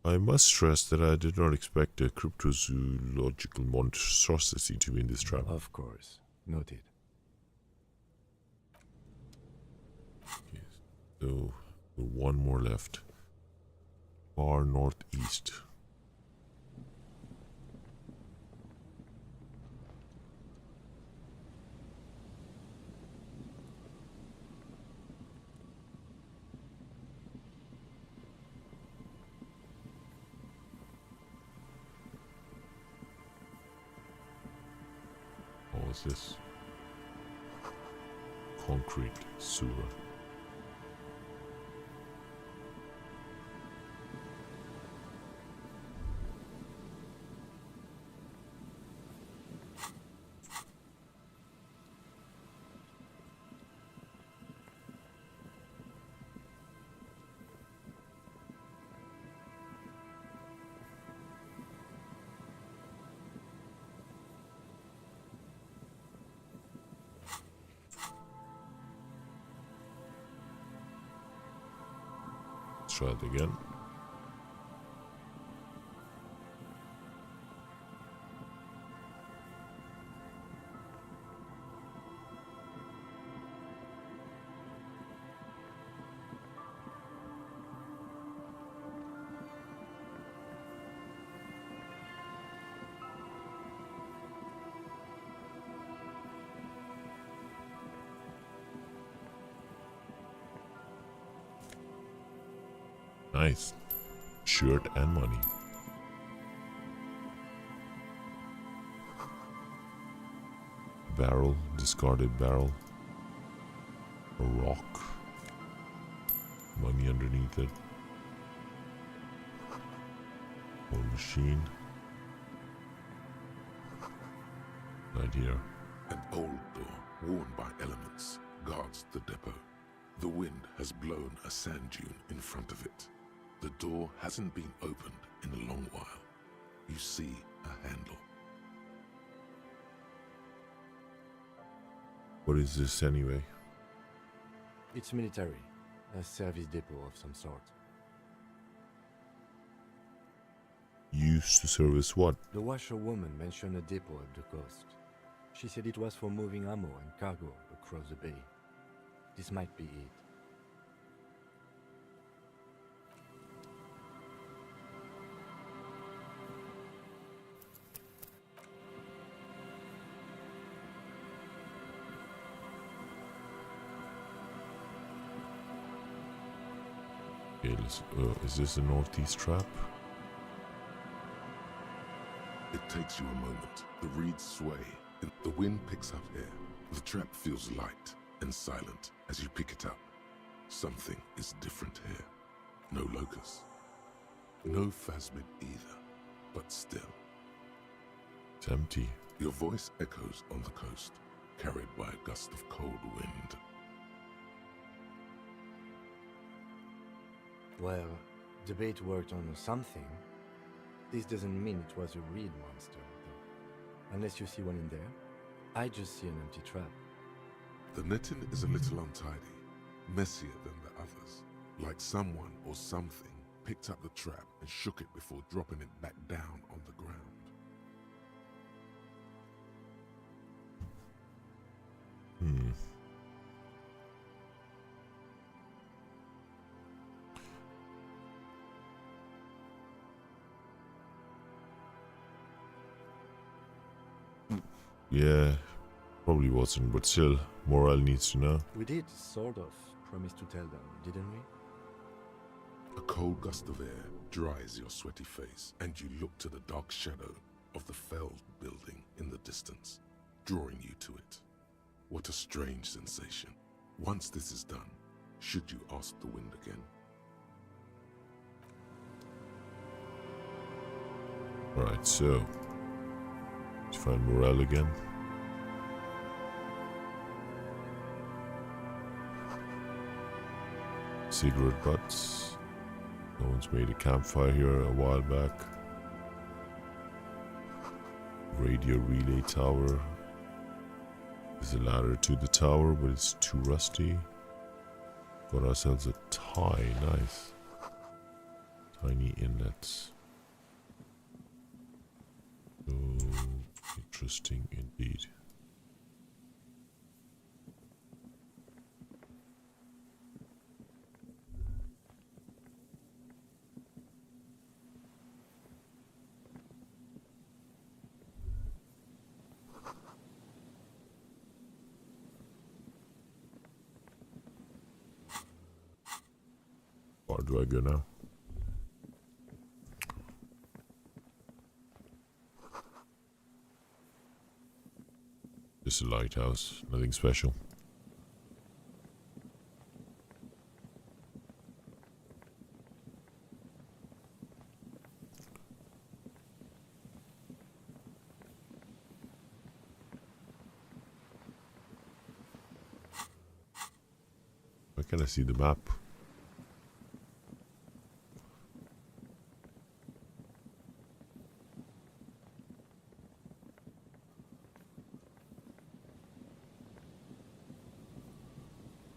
I must stress that I did not expect a cryptozoological monstrosity to be in this trap. Of course. Noted. Okay, so one more left. Far northeast. What was this? Concrete sewer. try it again. Nice. Shirt and money. Barrel, discarded barrel. A rock. Money underneath it. More machine. Right here. An old door, worn by elements, guards the depot. The wind has blown a sand dune in front of it. The door hasn't been opened in a long while. You see a handle. What is this anyway? It's military. A service depot of some sort. Used to service what? The washerwoman mentioned a depot at the coast. She said it was for moving ammo and cargo across the bay. This might be it. Okay, is this a northeast trap? It takes you a moment. The reeds sway, and the wind picks up here. The trap feels light and silent as you pick it up. Something is different here. No locust. No phasmid either, but still. It's empty. Your voice echoes on the coast, carried by a gust of cold wind. Well, the bait worked on something. This doesn't mean it was a reed monster, though. Unless you see one in there. I just see an empty trap. The netting is a little untidy, messier than the others. Like someone or something picked up the trap and shook it before dropping it back down on the ground. Yeah, probably wasn't, but still, Morale needs to know. We did, sort of, promise to tell them, didn't we? A cold gust of air dries your sweaty face, and you look to the dark shadow of the felled building in the distance, drawing you to it. What a strange sensation. Once this is done, should you ask the wind again? Alright, so let's find Morale again. Cigarette butts. No one's made a campfire here a while back. Radio relay tower. There's a ladder to the tower, but it's too rusty. Got ourselves a tie, nice. Tiny inlets. So interesting indeed. Where do I go now? Just a lighthouse, nothing special. Why can't I see the map?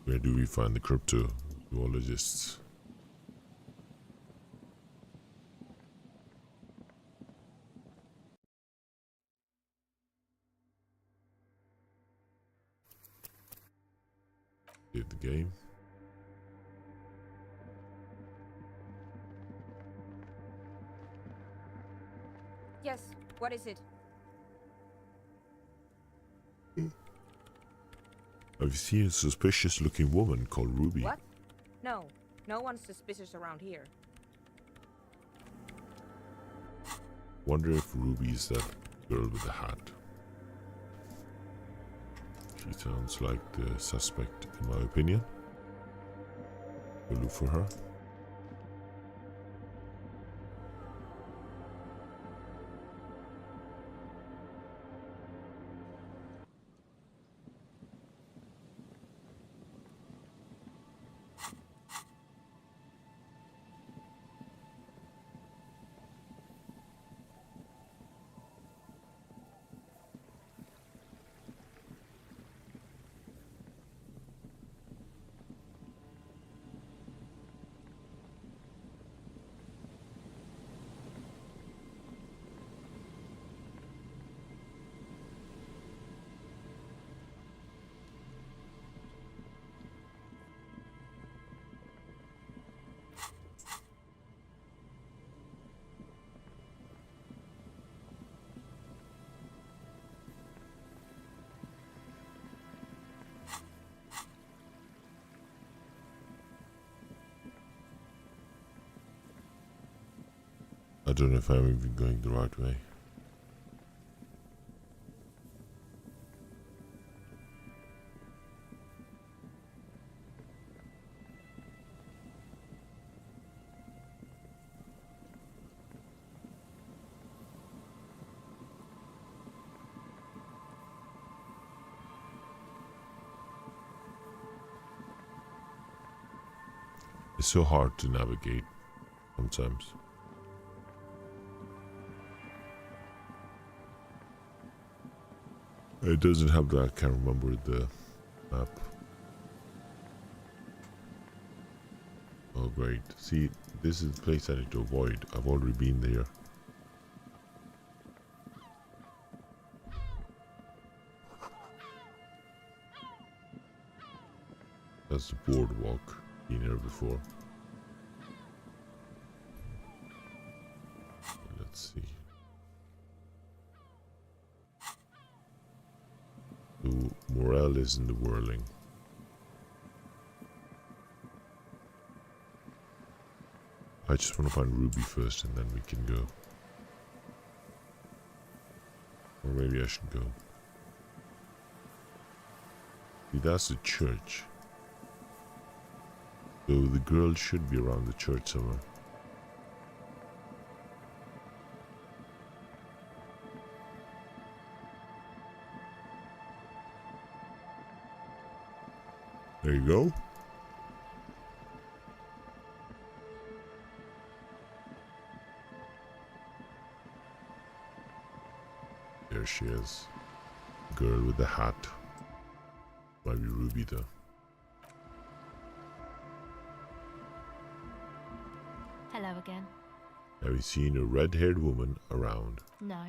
Where do we find the cryptozoologists? Save the game. Yes, what is it? Have you seen a suspicious looking woman called Ruby? What? No, no one's suspicious around here. Wonder if Ruby's that girl with the hat. She sounds like the suspect in my opinion. We'll look for her. I don't know if I'm even going the right way. It's so hard to navigate sometimes. It doesn't have that, I can't remember the map. Oh great, see, this is the place I need to avoid. I've already been there. That's the boardwalk, been here before. Let's see. The morale is in the whirling. I just want to find Ruby first and then we can go. Or maybe I should go. See, that's the church. So the girl should be around the church somewhere. There you go. There she is. Girl with the hat. Might be Ruby though. Hello again. Have you seen a red-haired woman around? No.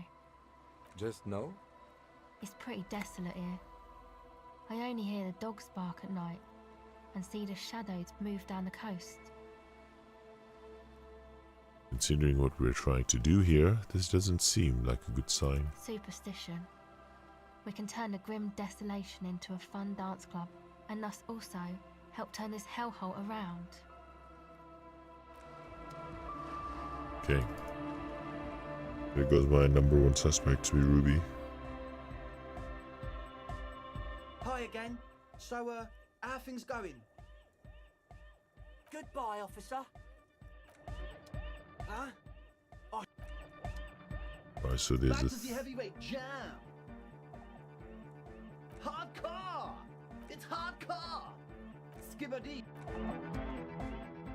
Just no? It's pretty desolate here. I only hear the dogs bark at night and see the shadows move down the coast. Considering what we're trying to do here, this doesn't seem like a good sign. Superstition. We can turn the grim desolation into a fun dance club and thus also help turn this hellhole around. Okay. There goes my number one suspect to be Ruby. Hi again. So, how are things going? Goodbye, officer. Huh? Right, so there's Back a to the heavyweight jam. Hardcore! It's hardcore! Skibbity!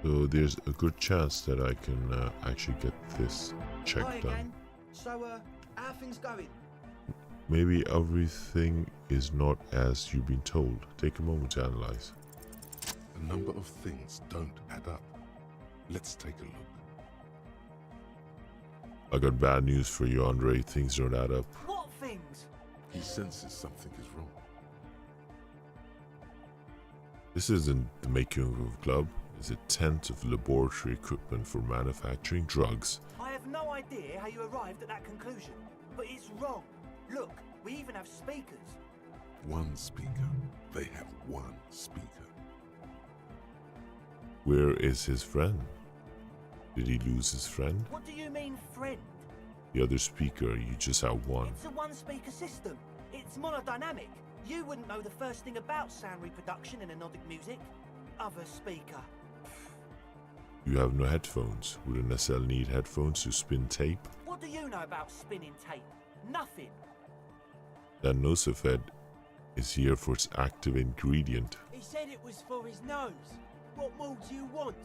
so there's a good chance that I can actually get this Hi checked done. again. So, how are things going? Maybe everything is not as you've been told. Take a moment to analyze. A number of things don't add up. Let's take a look. I got bad news for you, Andre. Things don't add up. What things? He senses something is wrong. This isn't the making of a club. It's a tent of laboratory equipment for manufacturing drugs. I have no idea how you arrived at that conclusion, but it's wrong. Look, we even have speakers. One speaker. They have one speaker. Where is his friend? Did he lose his friend? What do you mean, friend? The other speaker, you just have one. It's a one-speaker system. It's monodynamic. You wouldn't know the first thing about sound reproduction in anodic music. Other speaker. You have no headphones. Would an SL need headphones to spin tape? What do you know about spinning tape? Nothing. That Nosafed is here for its active ingredient. He said it was for his nose. What more do you want?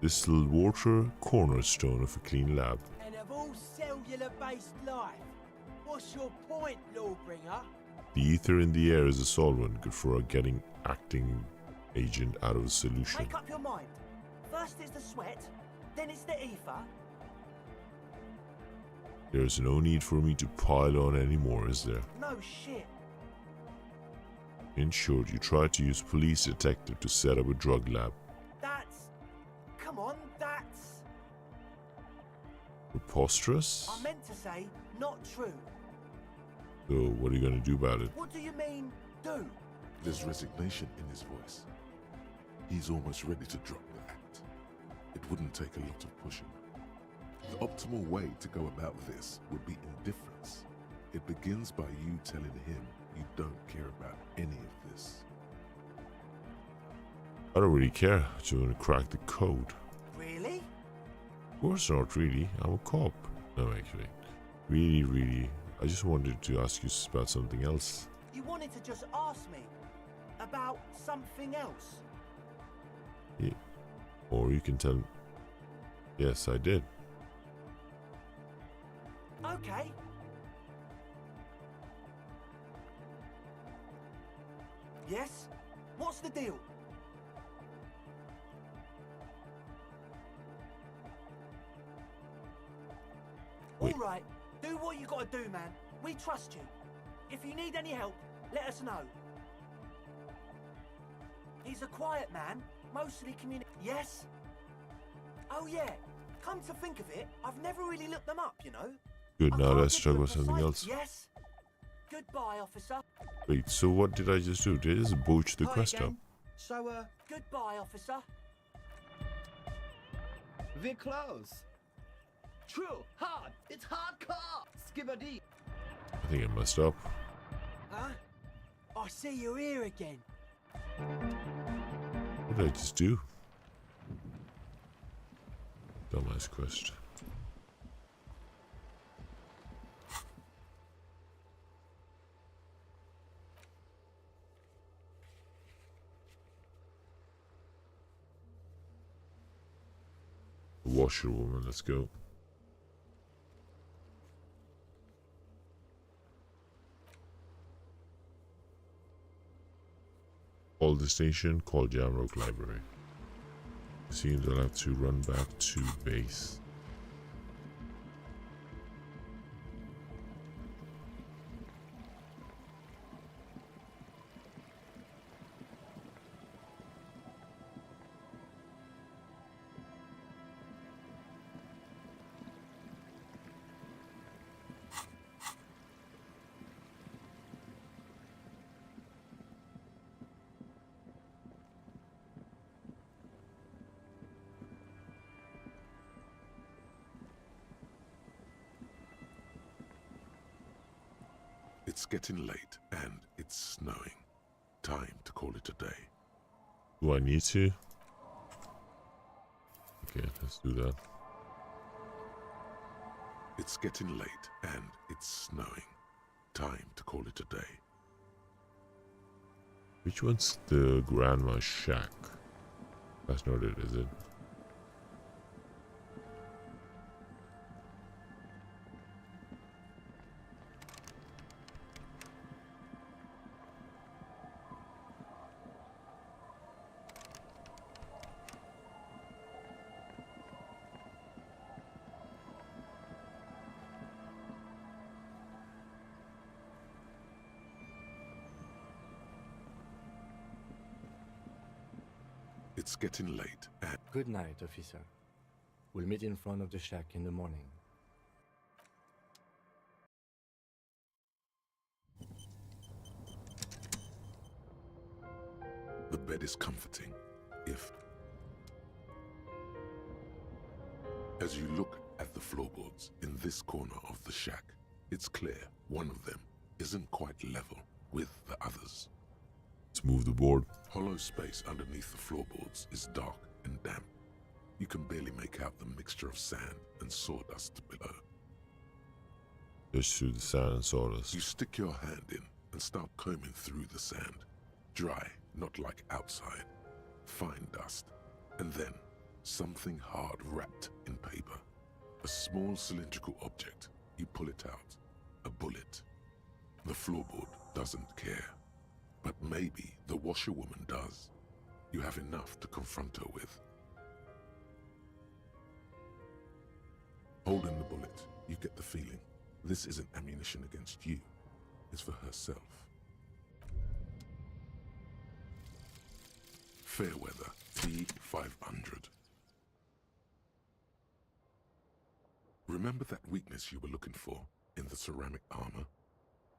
Distilled water, cornerstone of a clean lab. And of all cellular-based life, what's your point, Lawbringer? The ether in the air is a solvent good for getting acting agent out of a solution. Make up your mind. First it's the sweat, then it's the ether. There's no need for me to pile on anymore, is there? No shit. In short, you tried to use police detective to set up a drug lab. That's... Come on, that's... Preposterous? I meant to say, not true. So, what are you going to do about it? What do you mean, do? There's resignation in his voice. He's almost ready to drop the act. It wouldn't take a lot of pushing. The optimal way to go about this would be indifference. It begins by you telling him you don't care about any of this. I don't really care. I just want to crack the code. Really? Of course not, really. I'm a cop. No, actually. Really, I just wanted to ask you about something else. You wanted to just ask me about something else? Yeah. Or you can tell... Yes, I did. Okay. Yes? What's the deal? Wait. All right, do what you gotta do, man. We trust you. If you need any help, let us know. He's a quiet man, mostly Yes? Oh yeah, come to think of it, I've never really looked them up, you know? Good, I now can't let's give you talk a about something precise else. Yes? Goodbye, officer. Wait, so what did I just do? Did I just botch the Hi quest again. up? So, goodbye, officer. We're close. True, hard. It's hardcore. Skibbity. I think I messed up. Huh? I see you're here again. What did I just do? Dumbass quest. Washerwoman, let's go. Call the station, call Jamrock Library. Seems I'll have to run back to base. It's getting late and it's snowing. Time to call it a day. Do I need to? Okay, let's do that. It's getting late and it's snowing. Time to call it a day. Which one's the grandma's shack? That's not it, is it? It's getting late and... Good night, officer. We'll meet in front of the shack in the morning. The bed is comforting, if... As you look at the floorboards in this corner of the shack, it's clear one of them isn't quite level with the others. Let's move the board. Hollow space underneath the floorboards is dark and damp. You can barely make out the mixture of sand and sawdust below. Just through the sand and sawdust. You stick your hand in and start combing through the sand. Dry, not like outside. Fine dust. And then something hard wrapped in paper. A small cylindrical object. You pull it out. A bullet. The floorboard doesn't care. But maybe the washerwoman does. You have enough to confront her with. Holding the bullet, you get the feeling this isn't ammunition against you. It's for herself. Fairweather T500. Remember that weakness you were looking for in the ceramic armor?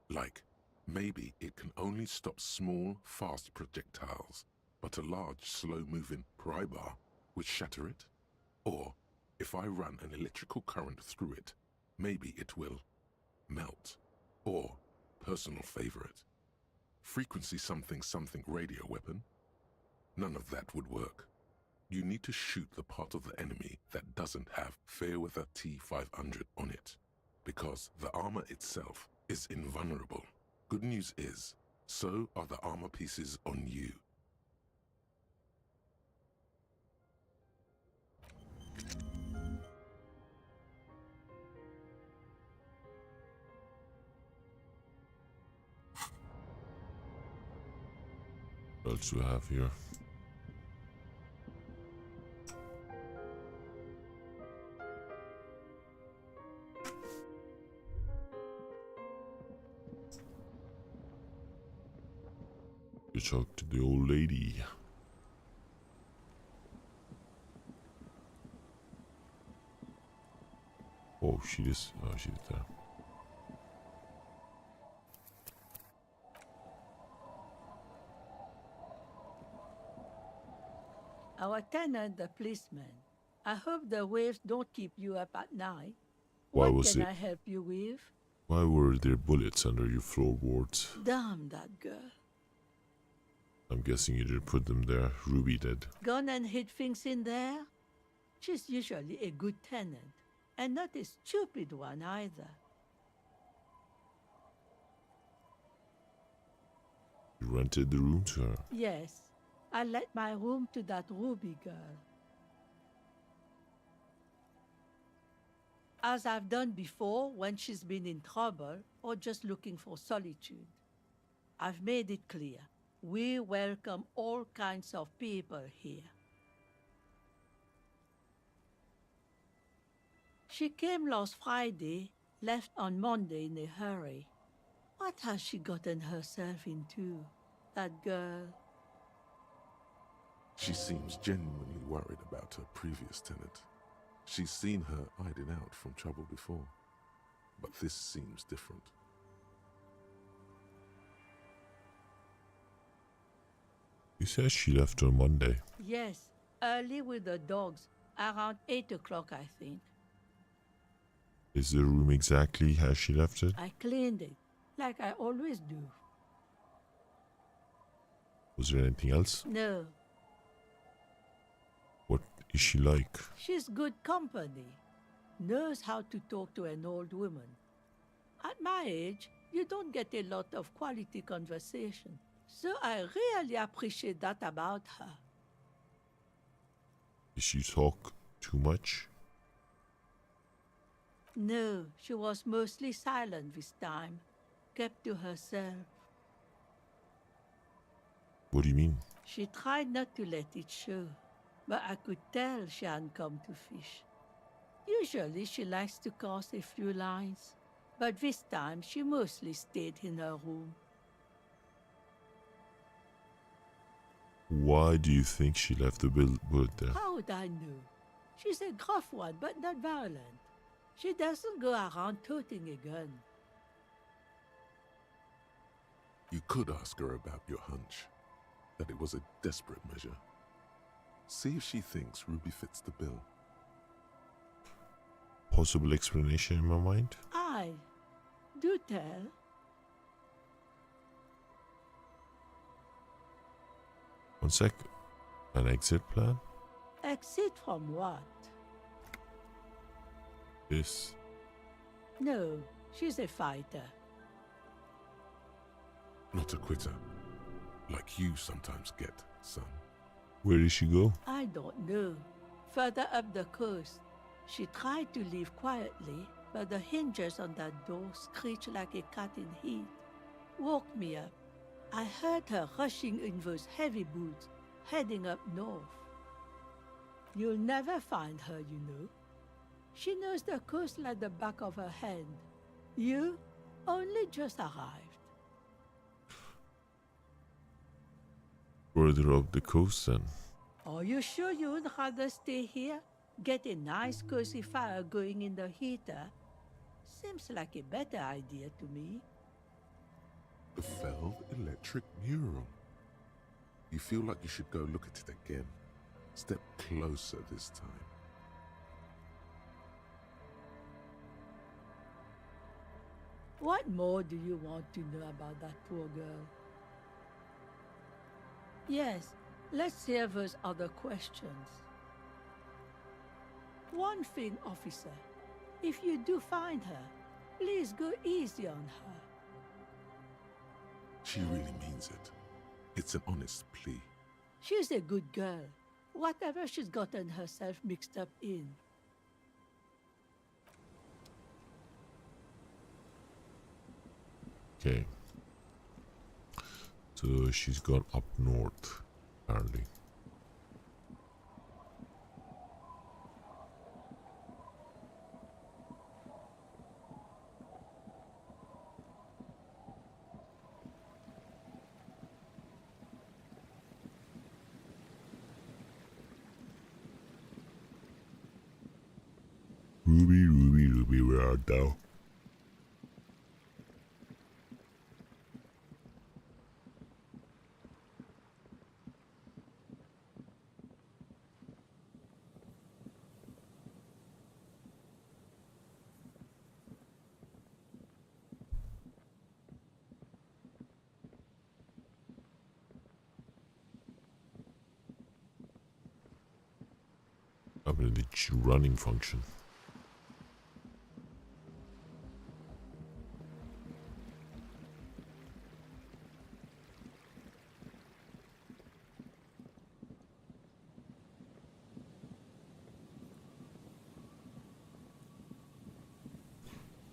Like, maybe it can only stop small, fast projectiles, but a large, slow-moving pry bar would shatter it? Or, if I run an electrical current through it, maybe it will melt. Or, personal favorite, frequency something something radio weapon? None of that would work. You need to shoot the part of the enemy that doesn't have Fairweather T500 on it, because the armor itself is invulnerable. Good news is, so are the armor pieces on you. What else do we have here? You talk to the old lady. Oh, she's there. Our tenant, the policeman. I hope the waves don't keep you up at night. Why What was can it? I help you with? Why were there bullets under your floorboards? Damn that girl. I'm guessing you didn't put them there. Ruby did. Gone and hid things in there? She's usually a good tenant, and not a stupid one either. You rented the room to her. Yes, I let my room to that Ruby girl. As I've done before when she's been in trouble or just looking for solitude. I've made it clear. We welcome all kinds of people here. She came last Friday, left on Monday in a hurry. What has she gotten herself into, that girl? She seems genuinely worried about her previous tenant. She's seen her hiding out from trouble before, but this seems different. You said she left on Monday. Yes, early with the dogs, around 8 o'clock, I think. Is the room exactly as she left it? I cleaned it, like I always do. Was there anything else? No, What is she like? she's good company. Knows how to talk to an old woman. At my age, you don't get a lot of quality conversation. So I really appreciate that about her. Did she talk too much? No, she was mostly silent this time, kept to herself. What do you mean? She tried not to let it show, but I could tell she hadn't come to fish. Usually she likes to cast a few lines, but this time she mostly stayed in her room. Why do you think she left the bullet there? How would I know? She's a gruff one, but not violent. She doesn't go around toting a gun. You could ask her about your hunch, that it was a desperate measure. See if she thinks Ruby fits the bill. Possible explanation in my mind? Aye. Do tell. One sec. An exit plan? Exit from what? This. No, she's a fighter. Not a quitter, like you sometimes get, son. Where did she go? I don't know. Further up the coast. She tried to leave quietly, but the hinges on that door screeched like a cat in heat. Woke me up. I heard her rushing in those heavy boots, heading up north. You'll never find her, you know. She knows the coast like the back of her hand. You only just arrived. Further up the coast then. Are you sure you would rather stay here? Get a nice cozy fire going in the heater? Seems like a better idea to me. The Feld electric mural. You feel like you should go look at it again. Step closer this time. What more do you want to know about that poor girl? Yes, let's hear those other questions. One thing, officer. If you do find her, please go easy on her. She really means it. It's an honest plea. She's a good girl. Whatever she's gotten herself mixed up in. Okay. So she's gone up north, apparently. Ruby, Ruby, Ruby, where art thou? Up in the running function.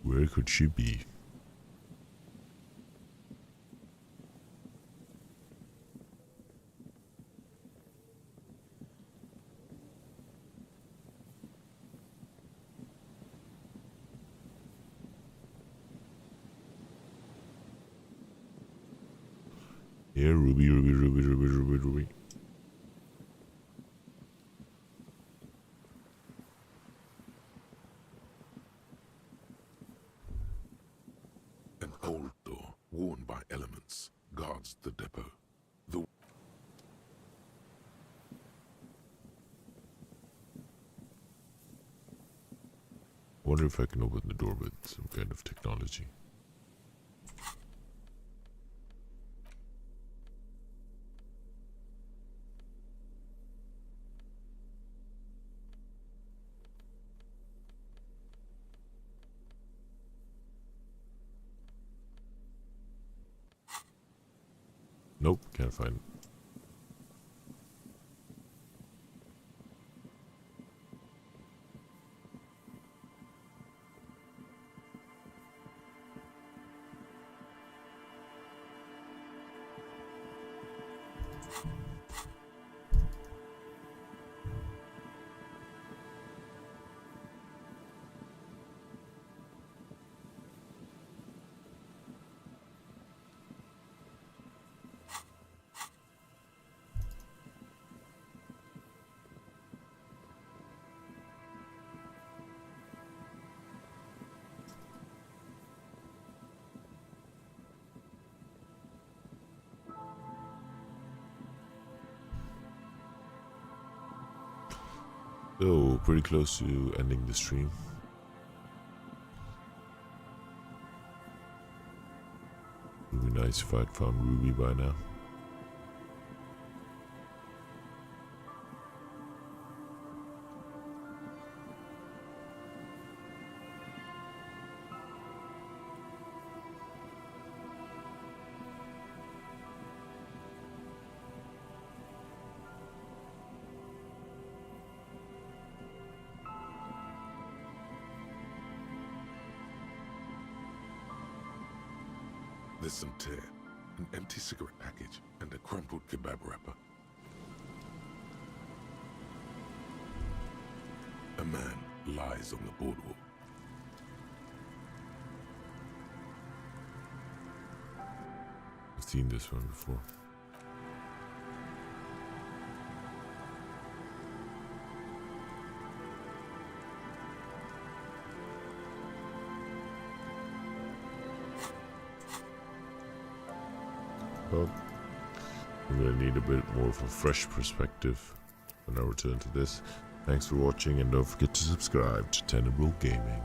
Where could she be? Yeah, Ruby, Ruby, Ruby, Ruby, Ruby, Ruby. An old door, worn by elements, guards the depot. The Wonder if I can open the door with some kind of technology. Nope, can't find it. So, pretty close to ending the stream. It would be nice if I'd found Ruby by now. There's some tear, an empty cigarette package, and a crumpled kebab wrapper. A man lies on the boardwalk. I've seen this one before. Well, I'm gonna need a bit more of a fresh perspective when I return to this. Thanks for watching, and don't forget to subscribe to Tenable Gaming.